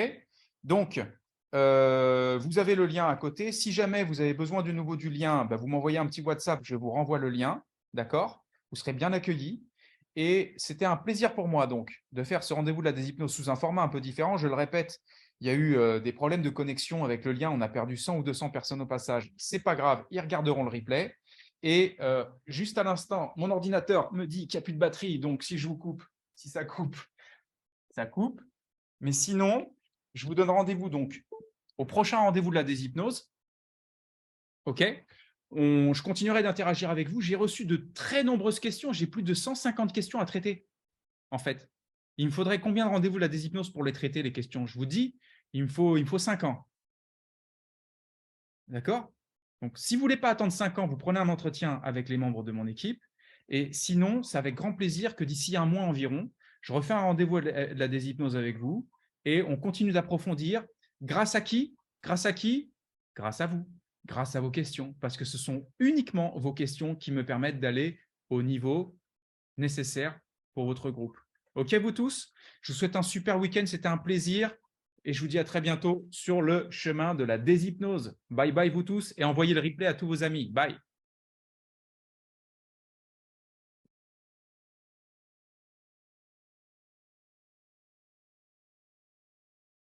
Donc, vous avez le lien à côté. Si jamais vous avez besoin de nouveau du lien, vous m'envoyez un petit WhatsApp, je vous renvoie le lien. D'accord? Vous serez bien accueillis. Et c'était un plaisir pour moi donc de faire ce rendez-vous de la déshypnose sous un format un peu différent. Je le répète, il y a eu des problèmes de connexion avec le lien. On a perdu 100 ou 200 personnes au passage. Ce n'est pas grave, ils regarderont le replay. Et juste à l'instant, mon ordinateur me dit qu'il n'y a plus de batterie. Donc, si je vous coupe, si ça coupe, ça coupe. Mais sinon, je vous donne rendez-vous donc au prochain rendez-vous de la déshypnose. OK ? Je continuerai d'interagir avec vous. J'ai reçu de très nombreuses questions. J'ai plus de 150 questions à traiter, en fait. Il me faudrait combien de rendez-vous de la déshypnose pour les traiter, les questions? Je vous dis, il me faut 5 ans. D'accord? Donc, si vous ne voulez pas attendre 5 ans, vous prenez un entretien avec les membres de mon équipe. Et sinon, c'est avec grand plaisir que d'ici un mois environ, je refais un rendez-vous de la déshypnose avec vous et on continue d'approfondir. Grâce à qui? Grâce à qui? Grâce à vous, grâce à vos questions, parce que ce sont uniquement vos questions qui me permettent d'aller au niveau nécessaire pour votre groupe. OK, vous tous? Je vous souhaite un super week-end, c'était un plaisir. Et je vous dis à très bientôt sur le chemin de la déshypnose. Bye bye vous tous et envoyez le replay à tous vos amis. Bye.